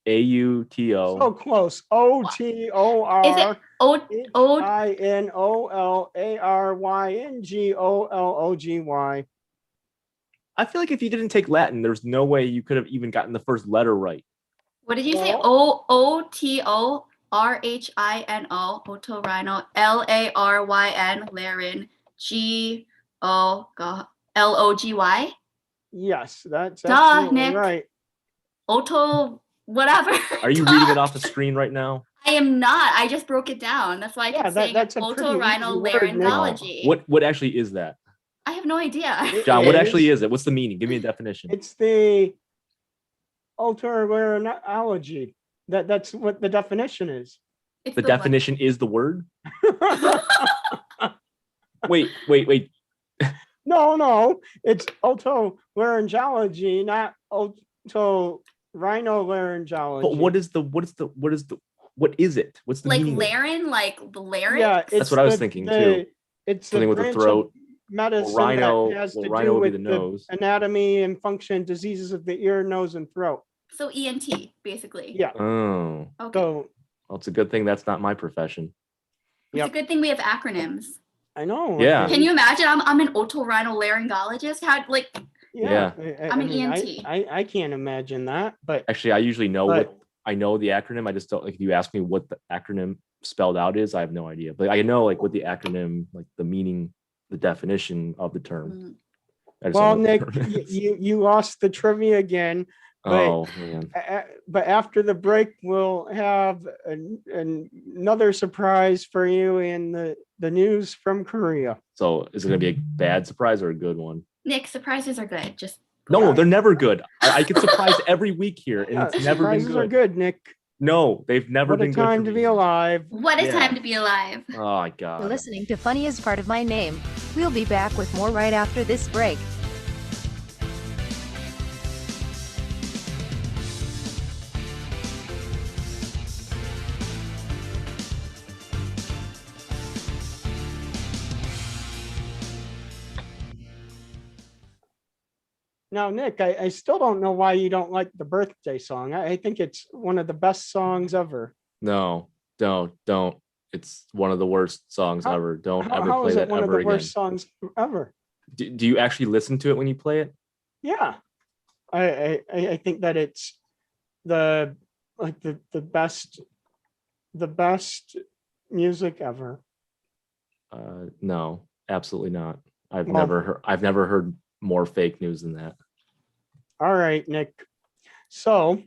A: AUTO.
B: So close. OTOR.
C: Is it
B: INOLARYNGOLOGY.
A: I feel like if you didn't take Latin, there's no way you could have even gotten the first letter right.
C: What did you say?
B: Well-
C: OTORHINO. Otorhino. LARYN. Larin. GOLOGY.
B: Yes, that's
C: Duh,
B: absolutely
C: Nick.
B: right.
C: Oto whatever.
A: Are you reading it off the screen right now?
C: I am not. I just broke it down. That's why I
B: Yeah,
C: kept saying
B: that's a pretty easy word,
C: otorhinolaryngology.
A: What actually is that?
C: I have no idea.
A: John, what
B: It
A: actually
B: is-
A: is it? What's the meaning? Give me a definition.
B: It's the otolaryngology. That's what the definition is.
C: It's
A: The
C: what?
A: definition is the word? Wait.
B: No, it's otolaryngology, not otorhinolaryngology.
A: But what is it? What's the
C: Like
A: meaning?
C: Larin, like the larynx?
B: Yeah,
A: That's what I was thinking, too.
B: It's
A: Something
B: the
A: with the
B: branch of
A: throat.
B: medicine
A: Rhino,
B: that has to
A: rhino
B: do
A: would be
B: with
A: the
B: the
A: nose.
B: anatomy and function diseases of the ear, nose, and throat.
C: So ENT, basically.
B: Yeah.
A: Oh,
C: Okay.
B: So
A: well, it's a good thing that's not my profession.
C: It's a good thing we have acronyms.
B: I know.
A: Yeah.
C: Can you imagine? I'm an otorhinolaryngologist. How like
A: Yeah.
C: I'm an
B: mean,
C: ENT.
B: I can't imagine that, but
A: Actually, I usually know
B: But-
A: what I know the acronym. I just don't like if you ask me what the acronym spelled out is, I have no idea. But I know like what the acronym, like the meaning, the definition of the term.
C: mm,
A: I just
B: well,
A: don't know
B: Nick,
A: what the term is.
B: you lost the trivia again.
A: Oh man.
B: But after the break, we'll have another surprise for you in the news from Korea.
A: So is it gonna be a bad surprise or a good one?
C: Nick, surprises are good. Just
A: No, they're never good. I get surprised every week here, and
B: Yeah,
A: it's never been
B: surprises are
A: good.
B: good, Nick.
A: No, they've never
B: What a
A: been good.
B: time
A: for
B: to
A: me.
B: be alive.
C: what a
A: Yeah.
C: time to be alive.
A: Oh my
D: You're
A: god.
D: listening to Funny is Part of My Name. We'll be back with more right after this break.
B: Now, Nick, I still don't know why you don't like the birthday song. I think it's one of the best songs ever.
A: No, don't. It's one of the worst songs
B: How-
A: ever. Don't
B: How,
A: ever
B: how
A: play
B: is
A: that
B: it one of
A: ever
B: the
A: again.
B: worst songs ever?
A: Do you actually listen to it when you play it?
B: Yeah, I think that it's the best music ever.
A: No, absolutely not. I've
B: Well-
A: never heard more fake news than that.
B: All right, Nick. So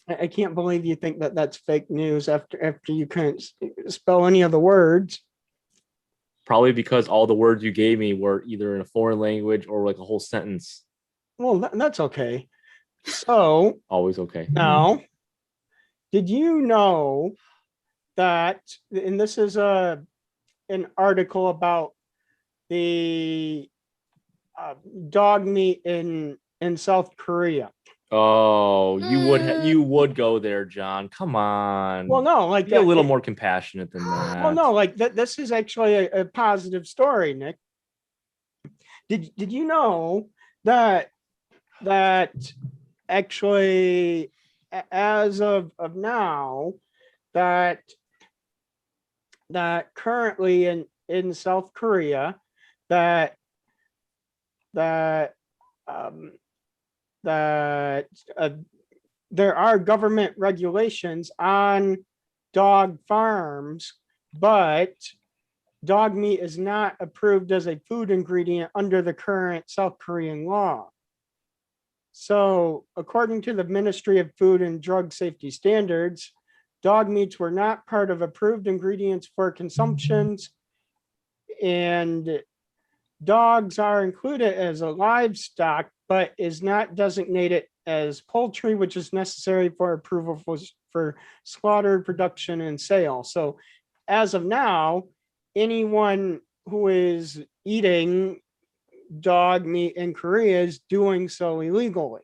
B: I can't believe you think that that's fake news after you couldn't spell any of the words.
A: Probably because all the words you gave me were either in a foreign language or like a whole sentence.
B: Well, that's okay. So
A: Always okay.
B: now, did you know that, and this is an article about the dog meat in South Korea.
A: Oh, you would go there, John. Come on.
B: Well, no, like
A: Be a little
B: it-
A: more compassionate than that.
B: Well, no, like this is actually a positive story, Nick. Did you know that actually as of now that currently in South Korea that there are government regulations on dog farms, but dog meat is not approved as a food ingredient under the current South Korean law. So, according to the Ministry of Food and Drug Safety Standards, dog meats were not part of approved ingredients for consumptions, and dogs are included as a livestock, but is not designated as poultry, which is necessary for approval for slaughter, production, and sale. So as of now, anyone who is eating dog meat in Korea is doing so illegally.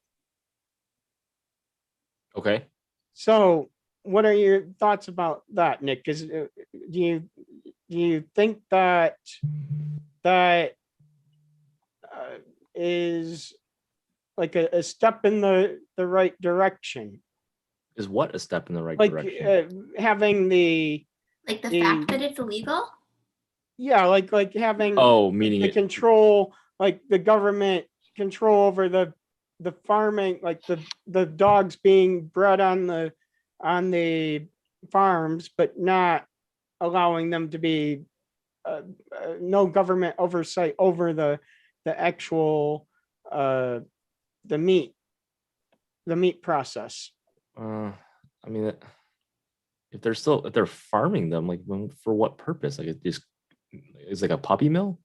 A: Okay.
B: So what are your thoughts about that, Nick? Do you think that that is like a step in the right direction?
A: Is what a step in the right
B: Like
A: direction?
B: having the
C: Like the fact that it's illegal?
B: yeah, like having
A: Oh, meaning
B: the
A: it.
B: control, like the government control over the farming, like the dogs being bred on the farms, but not allowing them to be no government oversight over the actual the meat process.
A: I mean, if they're farming them, like for what purpose? Like it just is like a puppy mill?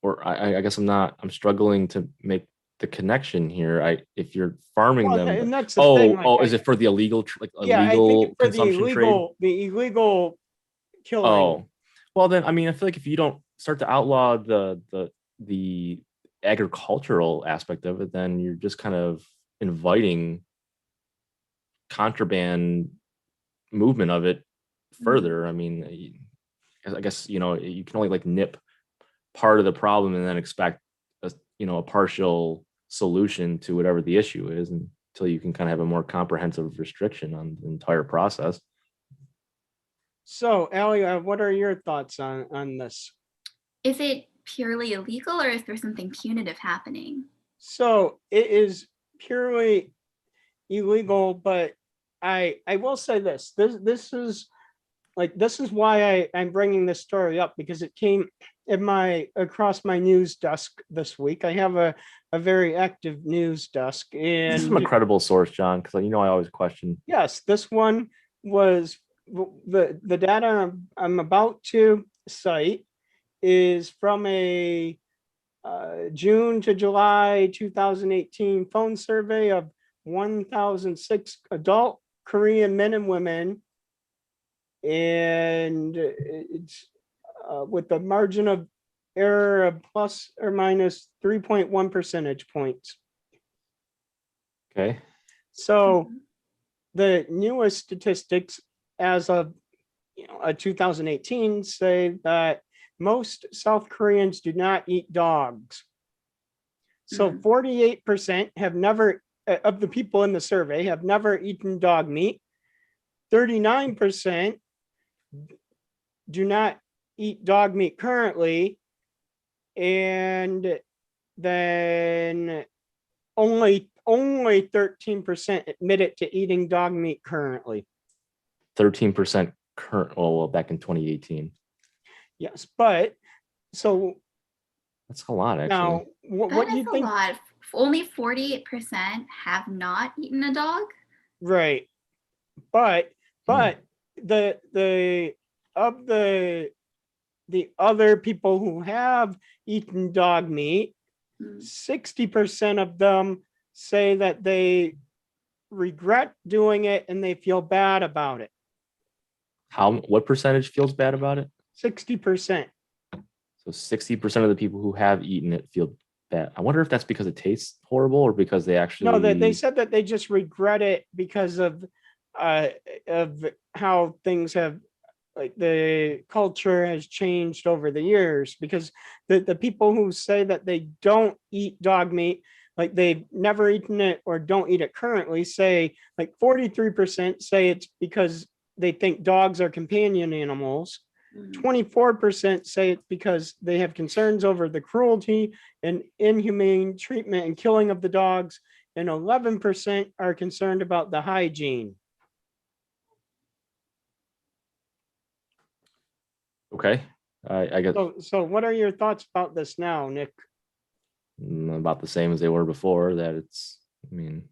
A: Or I guess I'm struggling to make the connection here. If you're farming
B: Well,
A: them,
B: and that's the thing. Like,
A: is it for the illegal like
B: yeah, I
A: illegal
B: think for
A: consumption trade?
B: the illegal killing.
A: Oh, well then, I mean, I feel like if you don't start to outlaw the agricultural aspect of it, then you're just kind of inviting contraband movement of it further. I mean, I guess you can only like nip part of the problem and then expect a partial solution to whatever the issue is until you can kind of have a more comprehensive restriction on the entire process.
B: So, Allie, what are your thoughts on this?
C: Is it purely illegal or is there something punitive happening?
B: So it is purely illegal, but I will say this. This is why I'm bringing this story up, because it came across my news desk this week. I have a very active news desk,
A: This is
B: and
A: from a credible source, John, because I always question.
B: yes, this one was the data I'm about to cite is from a June to July 2018 phone survey of 1,006 adult Korean men and women, and it's with a margin of error of plus or minus 3.1 percentage points.
A: Okay.
B: So the newest statistics as of 2018 say that most South Koreans do not eat dogs. So 48% have never, of the people in the survey, have never eaten dog meat. 39% do not eat dog meat currently. And then only 13% admitted to eating dog meat currently.
A: 13% current. Well, back in 2018.
B: Yes, but so
A: that's a lot, actually.
B: Now, what do you think?
C: A lot. Only 48% have not eaten a dog.
B: Right, but the of the other people who have eaten dog meat, 60% of them say that they regret doing it and they feel bad about it.
A: What percentage feels bad about it?
B: 60%.
A: So 60% of the people who have eaten it feel bad. I wonder if that's because it tastes horrible or because they actually.
B: No, they said that they just regret it because of how things have, like the culture has changed over the years, because the people who say that they don't eat dog meat, like they've never eaten it or don't eat it currently, say like 43% say it's because they think dogs are companion animals. 24% say it's because they have concerns over the cruelty and inhumane treatment and killing of the dogs, and 11% are concerned about the hygiene.
A: Okay, I get.
B: So what are your thoughts about this now, Nick?
A: About the same as they were before. That it's, I mean,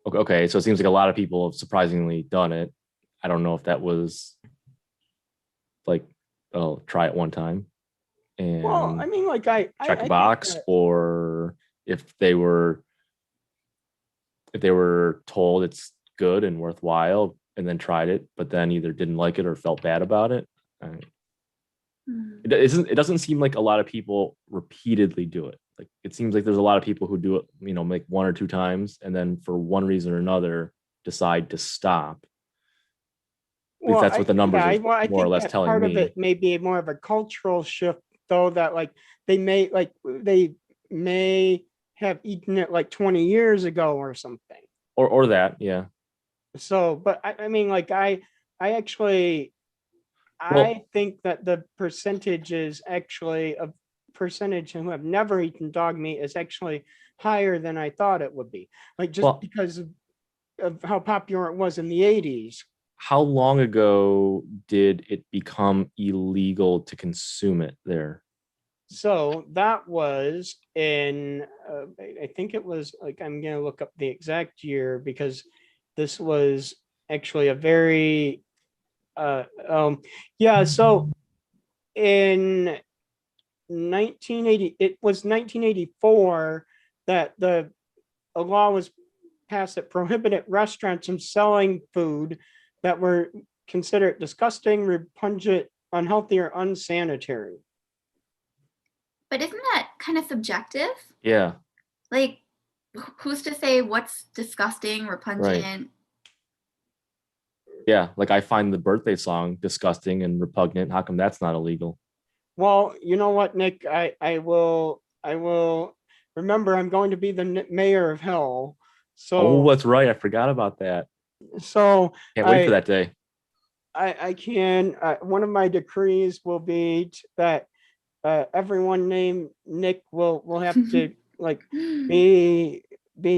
A: okay. So it seems like a lot of people have surprisingly done it. I don't know if that was like try it one time and
B: Well, I mean, like I
A: check a
B: think
A: box,
B: that-
A: or if they were told it's good and worthwhile and then tried it, but then either didn't like it or felt bad about it.
C: Hmm.
A: It doesn't seem like a lot of people repeatedly do it. Like it seems like there's a lot of people who do it, like one or two times, and then for one reason or another decide to stop. At least that's what the numbers are
B: I
A: more or
B: think
A: less
B: that
A: telling
B: part of
A: me.
B: it may be more of a cultural shift, though, that like they may have eaten it like 20 years ago or something.
A: Or that, yeah.
B: So, but I mean, like I actually
A: Well-
B: I think that the percentage is actually a percentage who have never eaten dog meat is actually higher than I thought it would be. Like just
A: Well-
B: because of how popular it was in the 80s.
A: How long ago did it become illegal to consume it there?
B: So that was in, I think it was like, I'm going to look up the exact year because this was actually a very, yeah. So in 1980, it was 1984 that a law was passed that prohibited restaurants from selling food that were considered disgusting, repugnant, unhealthy, or unsanitary.
C: But isn't that kind of subjective?
A: Yeah.
C: Like, who's to say what's disgusting, repugnant?
A: Yeah. Like I find the birthday song disgusting and repugnant. How come that's not illegal?
B: Well, you know what, Nick? I will remember. I'm going to be the mayor of hell.
A: Oh,
B: So
A: that's right. I forgot about that.
B: so
A: Can't wait for
B: I-
A: that day.
B: I can. One of my decrees will be that everyone named Nick will have to like be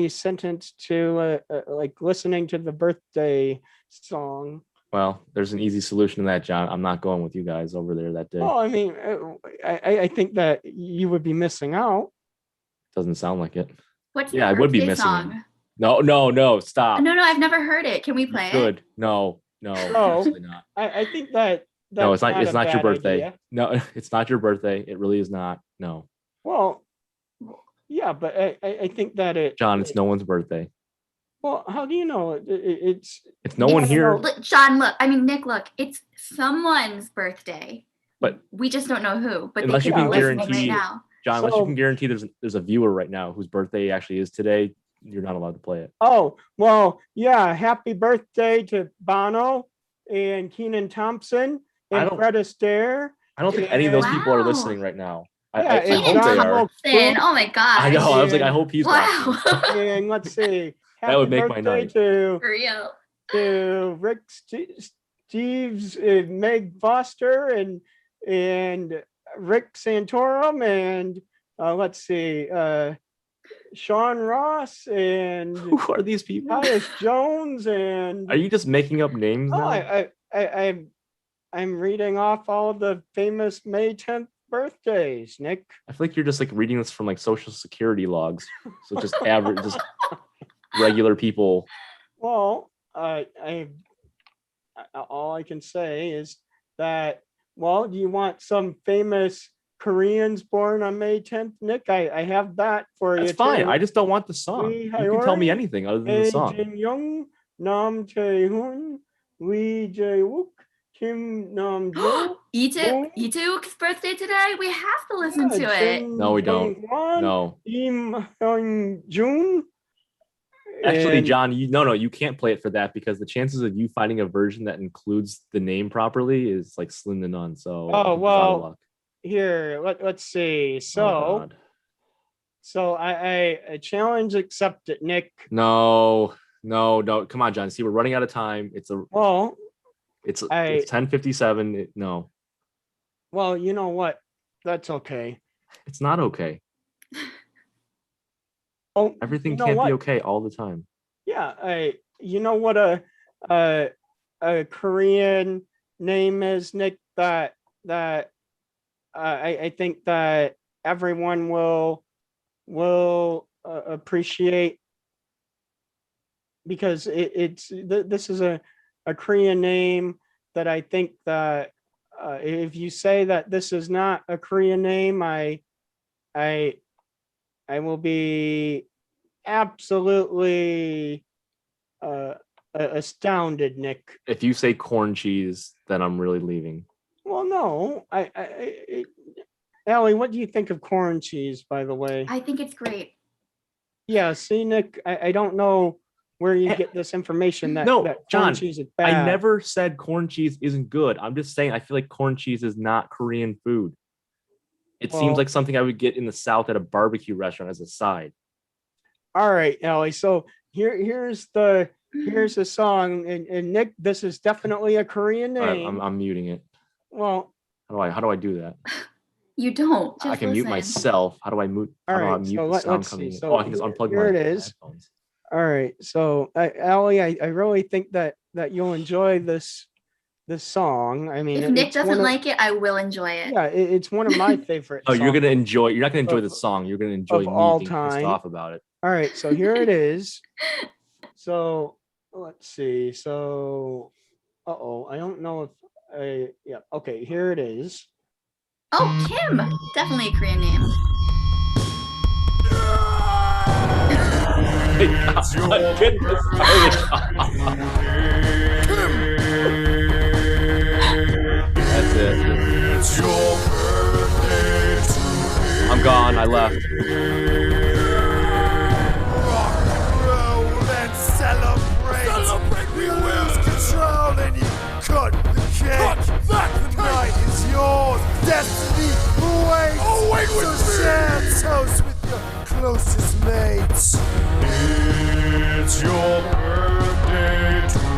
B: sentenced to like listening to the birthday song.
A: Well, there's an easy solution to that, John. I'm not going with you guys over there that day.
B: Well, I mean, I think that you would be missing out.
A: Doesn't sound like it.
C: What's
A: Yeah,
C: the
A: I would be
C: birthday
A: missing
C: song?
A: No, stop.
C: No, I've never heard it. Can we play it?
A: Good. No, absolutely not.
B: I think that
A: No, it's not.
B: that's
A: It's not your
B: bad
A: birthday.
B: idea.
A: No, it's not your birthday. It really is not. No,
B: Well, yeah, but I think that
A: John, it's no one's birthday.
B: Well, how do you know it's?
A: It's no one
C: It's-
A: here.
C: Look, John, look. I mean, Nick, look. It's someone's birthday.
A: But
C: we just don't know who. But
A: unless
C: they
A: you
C: could
B: can
C: be listening
A: guarantee-
C: right now.
A: John, unless
B: So-
A: you can guarantee there's a viewer right now whose birthday actually is today, you're not allowed to play it.
B: Oh, well, yeah. Happy birthday to Bono and Keenan Thompson
A: I
B: and
A: don't-
B: Fred Astaire.
A: I don't think any of those people are
C: Wow.
A: listening right now. I
B: Yeah, and
A: hope they
B: John
A: are.
B: Wilkes
C: Listen, oh my god.
A: I know. I was like, I
B: and-
A: hope he's watching.
C: Wow.
B: And let's see.
A: That would
B: Happy
A: make my
B: birthday
A: night.
B: to
C: For real.
B: Rick Steves, Meg Foster, and Rick Santorum, and let's see, Sean Ross and
A: Who are these people?
B: Tyus Jones, and
A: Are you just making up names
B: oh,
A: now?
B: I'm reading off all of the famous May 10th birthdays, Nick.
A: I feel like you're just like reading this from like social security logs. So just average, just regular people.
B: Well, all I can say is that, well, do you want some famous Koreans born on May 10th, Nick? I have that for you.
A: That's fine.
B: too.
A: I just don't want the song.
B: Lee
A: You can tell me
B: Hyori,
A: anything other than the
B: Lee
A: song.
B: Jin Young, Nam Tae Hoon, Lee Jae Wook, Kim Nam Jo.
C: Ituk's birthday today. We have to listen to it.
A: No, we don't. No.
B: Im Hyun Jun.
A: Actually,
B: and-
A: John, you can't play it for that because the chances of you finding a version that includes the name properly is like slim to none. So
B: Oh,
A: you're out of
B: well,
A: luck.
B: Here, let's see.
A: Oh,
B: So,
A: God.
B: so I challenge accepted, Nick.
A: No. Come on, John. See, we're running out of time. It's
B: Well,
A: it's
B: I-
A: 10:57. No,
B: well, you know what? That's okay.
A: it's not okay.
B: Oh,
A: Everything
B: you know
A: can't
B: what?
A: be okay all the time.
B: Yeah, you know what a Korean name is, Nick, that I think that everyone will appreciate, because this is a Korean name that I think that if you say that this is not a Korean name, I will be absolutely astounded, Nick.
A: If you say corn cheese, then I'm really leaving.
B: Well, no, Allie, what do you think of corn cheese, by the way?
C: I think it's great.
B: Yeah, see, Nick, I don't know where you get this information that,
A: No,
B: that corn
A: John,
B: cheese is bad.
A: I never said corn cheese isn't good. I'm just saying I feel like corn cheese is not Korean food. It seems
B: Well-
A: like something I would get in the South at a barbecue restaurant as a side.
B: All right, Allie. So here's the song, and Nick, this is definitely a Korean
A: All right,
B: name.
A: I'm muting it.
B: Well,
A: How do I do that?
C: You don't. Just
A: I can mute
C: listen.
A: myself. How do I mute?
B: All
A: How do I
B: right,
A: mute
B: so
A: the sound
B: let's
A: coming
B: see.
A: in?
B: So
A: I can just unplug
B: here
A: my
B: it is.
A: headphones.
B: all right. So Allie, I really think that you'll enjoy this song. I mean,
C: If Nick
B: it's one
C: doesn't
B: of-
C: like it, I will enjoy it.
B: yeah, it's one of my favorite.
A: Oh, you're
B: songs.
A: gonna enjoy. You're not gonna enjoy
B: Of-
A: the song. You're gonna enjoy me
B: all
A: being pissed
B: time.
A: off about it.
B: All right, so here it is. So let's see. So, I don't know if yeah. Okay, here it is.
C: Oh, Kim. Definitely a Korean name.
A: Get this That's it. I'm gone. I left.
H: Let's celebrate. We lose control and you cut the cake. The night is yours. Destiny awaits. Oh, wait so share toast with your closest mates. It's your birthday today.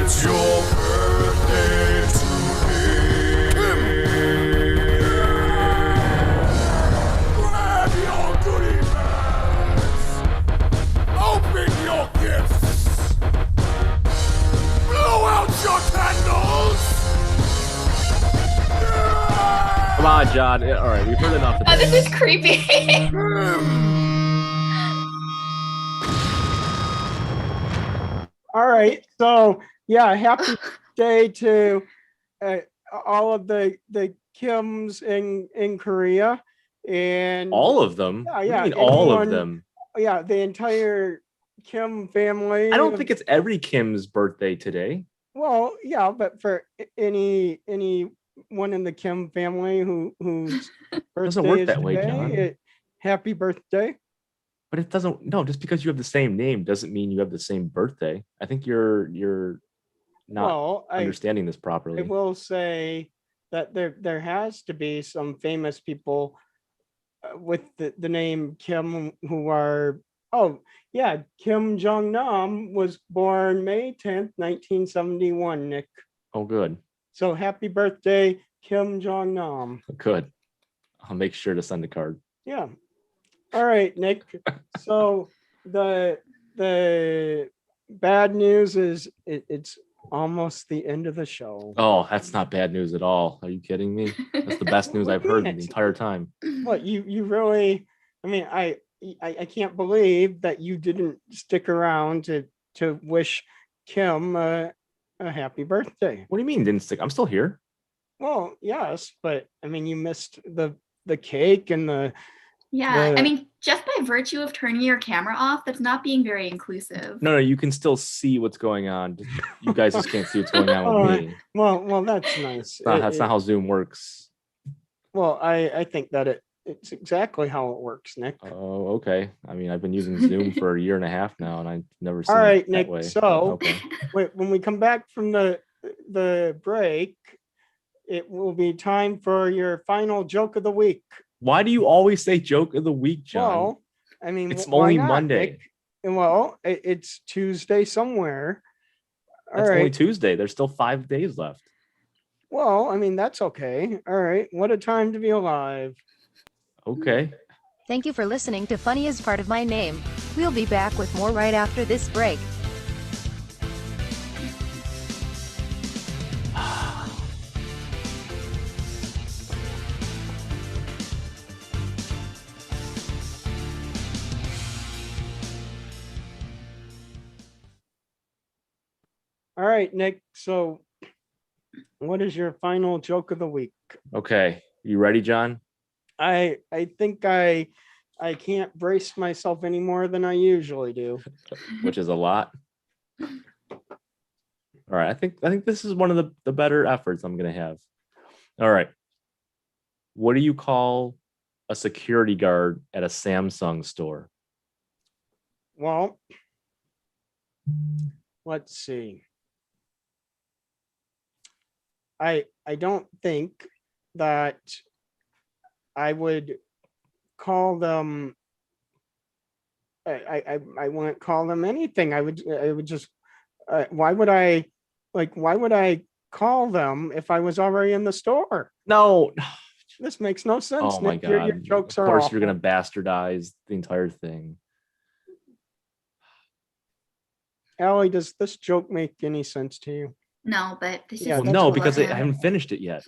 H: It's your birthday today. Grab your goodie bags. Open your gifts. Blow out your candles.
A: Come on, John. All right, we've heard enough of
C: Oh,
A: this.
C: this is creepy.
B: All right, so yeah, happy day to all of the Kims in Korea, and
A: All of them.
B: Yeah,
A: What do you
B: yeah,
A: mean all of
B: anyone-
A: them?
B: yeah, the entire Kim family.
A: I don't think it's every Kim's birthday today.
B: Well, yeah, but for any one in the Kim family whose birthday
A: Doesn't work
B: is
A: that way,
B: today,
A: John.
B: happy birthday.
A: But it doesn't. No, just because you have the same name doesn't mean you have the same birthday. I think you're not
B: Well, I
A: understanding this properly.
B: will say that there has to be some famous people with the name Kim who are. Oh yeah, Kim Jong Nam was born May 10th, 1971. Nick,
A: Oh, good,
B: so happy birthday, Kim Jong Nam.
A: good. I'll make sure to send a card.
B: Yeah. All right, Nick. So the bad news is it's almost the end of the show.
A: Oh, that's not bad news at all. Are you kidding me? That's the best news
B: What
A: I've
B: do you
A: heard
B: mean
A: the
B: it's-
A: entire time.
B: What you really? I mean, I can't believe that you didn't stick around to wish Kim a happy birthday.
A: What do you mean didn't stick? I'm still here.
B: Well, yes, but I mean, you missed the cake and the.
C: Yeah,
B: The-
C: I mean, just by virtue of turning your camera off, that's not being very inclusive.
A: No, you can still see what's going on. You guys just can't see what's going on
B: Oh,
A: with me.
B: Well, that's nice.
A: That's not how Zoom works.
B: Well, I think that it's exactly how it works, Nick.
A: Oh, okay. I mean, I've been using Zoom for a year and a half now, and I've never seen
B: All
A: it
B: right,
A: that
B: Nick,
A: way.
B: so-
A: okay.
B: Wait, when we come back from the break, it will be time for your final joke of the week.
A: Why do you always say joke of the week, John?
B: Well, I mean,
A: It's
B: why
A: only
B: not,
A: Monday.
B: Nick? And well, it's Tuesday somewhere. All
A: That's only
B: right.
A: Tuesday. There's still 5 days left.
B: Well, I mean, that's okay. All right. What a time to be alive.
A: Okay.
D: Thank you for listening to Funny is Part of My Name. We'll be back with more right after this break.
B: All right, Nick. So, what is your final joke of the week?
A: Okay, you ready, John?
B: I think I can't brace myself any more than I usually do.
A: Which is a lot. All right, I think this is one of the better efforts I'm gonna have. All right. What do you call a security guard at a Samsung store?
B: Well, let's see. I don't think that I would call them. I wouldn't call them anything. I would just. Why would I call them if I was already in the store?
A: No.
B: This makes no sense.
A: Oh my
B: Nick. Your
A: God.
B: jokes
A: Of
B: are
A: course
B: awful.
A: you're gonna bastardize the entire thing.
B: Allie, does this joke make any sense to you?
C: No, but this
B: Yeah,
C: is
A: Well, no,
C: for
A: because I
C: him.
A: haven't finished it yet.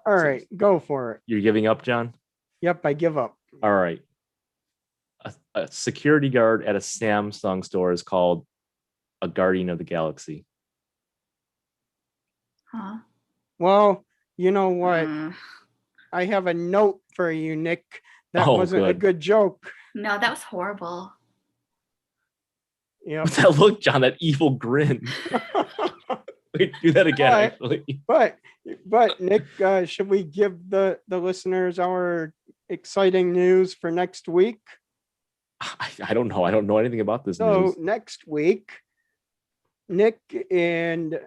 B: All right, go for it.
A: You're giving up, John?
B: Yep, I give up.
A: All right. A security guard at a Samsung store is called a Guardian of the Galaxy.
C: Huh?
B: Well, you know what?
C: Mm.
B: I have a note for you, Nick. That
A: Oh,
B: wasn't a
A: good.
B: good joke.
C: No, that was horrible.
B: Yeah.
A: What's that look, John? That evil grin. Wait, do that again,
B: But-
A: actually.
B: But Nick, should we give the listeners our exciting news for next week?
A: I don't know. I don't know anything about this
B: So
A: news.
B: next week, Nick and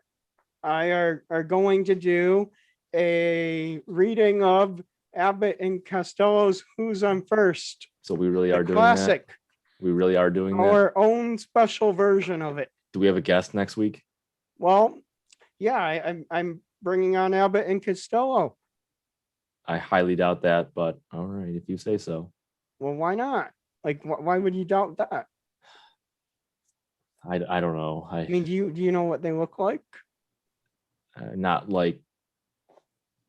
B: I are going to do a reading of Abbott and Costello's Who's on First,
A: So we really
B: the
A: are doing
B: classic,
A: that. We really are doing that.
B: our own special version of it.
A: Do we have a guest next week?
B: Well, yeah, I'm bringing on Abbott and Costello.
A: I highly doubt that, but all right, if you say so.
B: Well, why not? Like, why would you doubt that?
A: I don't know.
B: I mean, do you know what they look like?
A: Not like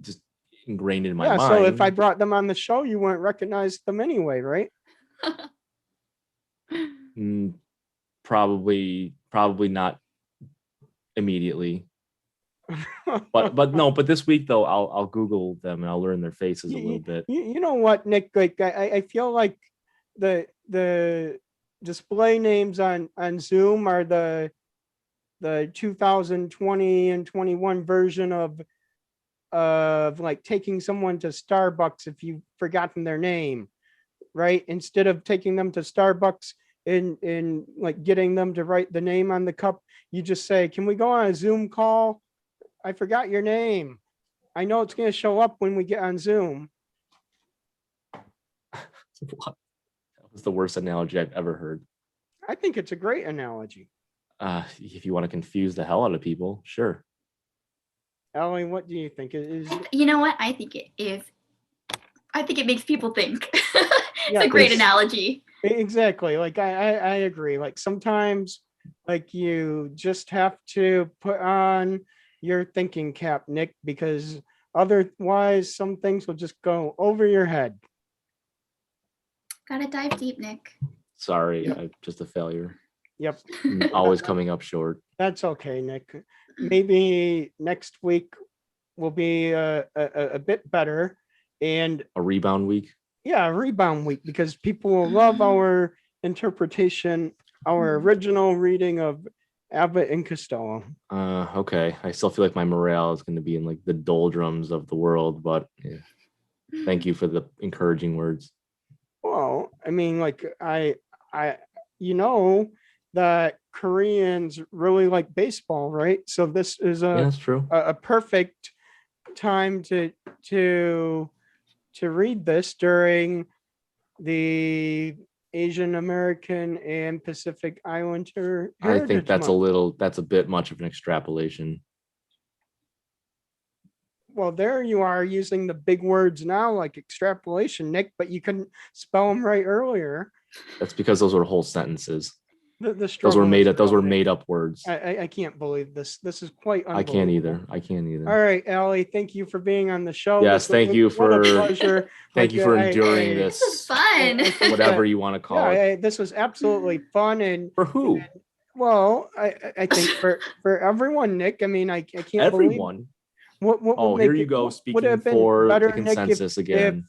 A: just ingrained in my
B: Yeah,
A: mind.
B: so if I brought them on the show, you wouldn't recognize them anyway, right?
A: Probably not immediately. But this week though, I'll Google them and I'll learn their faces a little bit.
B: You know what, Nick? Like, I feel like the display names on Zoom are the 2020 and 21 version of like taking someone to Starbucks if you've forgotten their name, right? Instead of taking them to Starbucks and like getting them to write the name on the cup, you just say, "Can we go on a Zoom call? I forgot your name. I know it's going to show up when we get on Zoom."
A: That was the worst analogy I've ever heard.
B: I think it's a great analogy.
A: If you want to confuse the hell out of people, sure.
B: Ellie, what do you think? Is
C: You know what? I think it is. I think it makes people think.
B: Yeah,
C: It's a great
A: it's-
C: analogy.
B: exactly like I agree. Like sometimes, like you just have to put on your thinking cap, Nick, because otherwise some things will just go over your head.
C: Gotta dive deep, Nick.
A: Sorry,
B: Yep.
A: I'm just a failure.
B: Yep,
A: I'm always coming up short.
B: that's okay, Nick. Maybe next week will be a bit better, and
A: A rebound week.
B: yeah, a rebound week, because people will love our interpretation, our original reading of Abbott and Costello.
A: Okay. I still feel like my morale is going to be in like the doldrums of the world, but yeah. Thank you for the encouraging words.
B: Well, I mean, like you know that Koreans really like baseball, right? So this is
A: Yeah, that's true.
B: a perfect time to read this during the Asian American and Pacific Islander
A: I think
B: Heritage
A: that's
B: Month.
A: that's a bit much of an extrapolation.
B: Well, there you are using the big words now, like extrapolation, Nick, but you couldn't spell them right earlier.
A: That's because those were whole sentences.
B: The
A: Those
B: struggle
A: were
B: is
A: made up. Those were
B: real, Nick.
A: made up words.
B: I can't believe this. This is quite
A: I can't
B: unbelievable.
A: either. I can't either.
B: All right, Allie, thank you for being on the show.
A: Yes,
B: This was
A: thank you
B: what a
A: for-
B: pleasure.
A: Thank you for enduring
C: This
A: this,
C: is fun.
B: I think
A: whatever
B: that-
A: you want to call
B: Yeah,
A: it.
B: this was absolutely fun, and
A: For who?
B: Well, I think for everyone, Nick. I mean, I can't believe
A: Everyone.
B: what would
A: Oh,
B: make
A: here you
B: it-
A: go,
B: would
A: speaking
B: have been
A: for
B: better,
A: the
B: Nick,
A: consensus
B: if
A: again.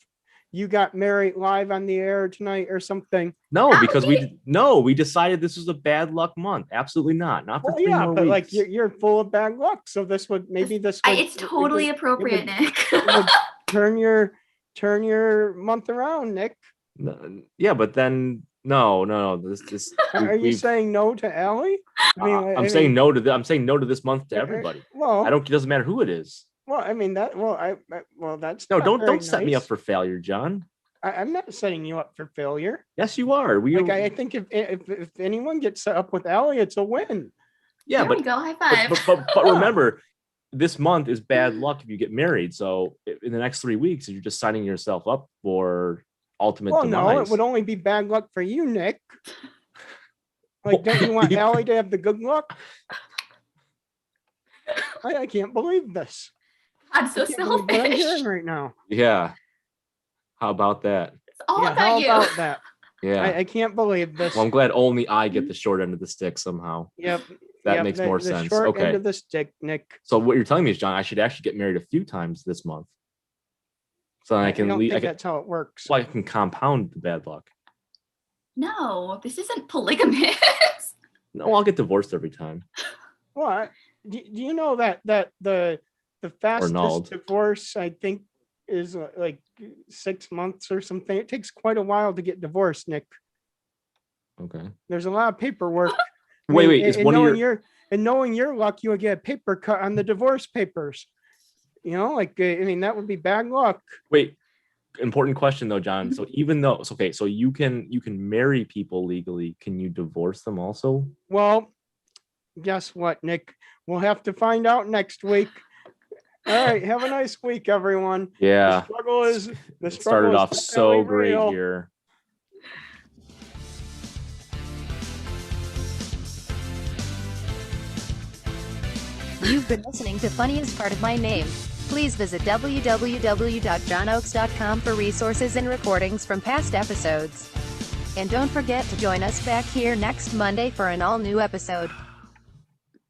B: you got married live on the air tonight or something.
A: No,
C: Not
A: because
C: me.
A: we decided this was a bad luck month. Absolutely not. Not for
B: Well,
A: 3
B: yeah,
A: more
B: but like
A: weeks.
B: you're full of bad luck. So this would
C: It's totally appropriate, Nick.
B: it would turn your month around, Nick.
A: Yeah, but then no. This
B: Are you
A: we've-
B: saying no to Allie?
A: I'm saying no to I'm saying no to this month to everybody.
B: Well,
A: It doesn't matter who it is.
B: Well, I mean that. Well, that's
A: No,
B: not
A: don't
B: very
A: set me up
B: nice.
A: for failure, John.
B: I'm not setting you up for failure.
A: Yes, you are.
B: Like I think if anyone gets set up with Allie, it's a win.
A: yeah,
C: There
A: but
C: we go. High five.
A: but remember, this month is bad luck if you get married. So in the next 3 weeks, you're just signing yourself up for ultimate
B: Well,
A: demise.
B: no, it would only be bad luck for you, Nick. Like, don't you want Allie to have the good luck? I can't believe this.
C: I'm so
B: I can't believe what I'm
C: selfish.
B: hearing right now.
A: Yeah. How about that?
C: It's all
B: Yeah,
C: about
B: how
C: you.
B: about that?
A: Yeah.
B: I can't believe this.
A: Well, I'm glad only I get the short end of the stick somehow.
B: Yep.
A: That
B: yep,
A: makes
B: the-
A: more
B: the
A: sense.
B: Short
A: Okay.
B: end of the stick, Nick.
A: So what you're telling me is, John, I should actually get married a few times this month. So then I can
B: don't
A: leave.
B: think that's how it works.
A: I can compound the bad luck.
C: No, this isn't polygamous.
A: No, I'll get divorced every time.
B: Well, do you know that the fastest
A: annulled.
B: divorce I think is like 6 months or something. It takes quite a while to get divorced, Nick.
A: Okay.
B: There's a lot of paperwork. I
A: Wait,
B: mean,
A: is
B: and
A: one of
B: knowing
A: your
B: knowing your luck, you would get a paper cut on the divorce papers. You know, like I mean, that would be bad luck.
A: wait? Important question though, John. So even though it's okay, so you can marry people legally. Can you divorce them also?
B: Well, guess what, Nick? We'll have to find out next week. All right, have a nice week, everyone.
A: Yeah.
B: The
A: It
B: struggle
A: started
B: is
A: off so
B: definitely
A: great
B: real.
A: here.
D: You've been listening to Funniest Part of My Name. Please visit www.johnoaks.com for resources and recordings from past episodes. And don't forget to join us back here next Monday for an all-new episode.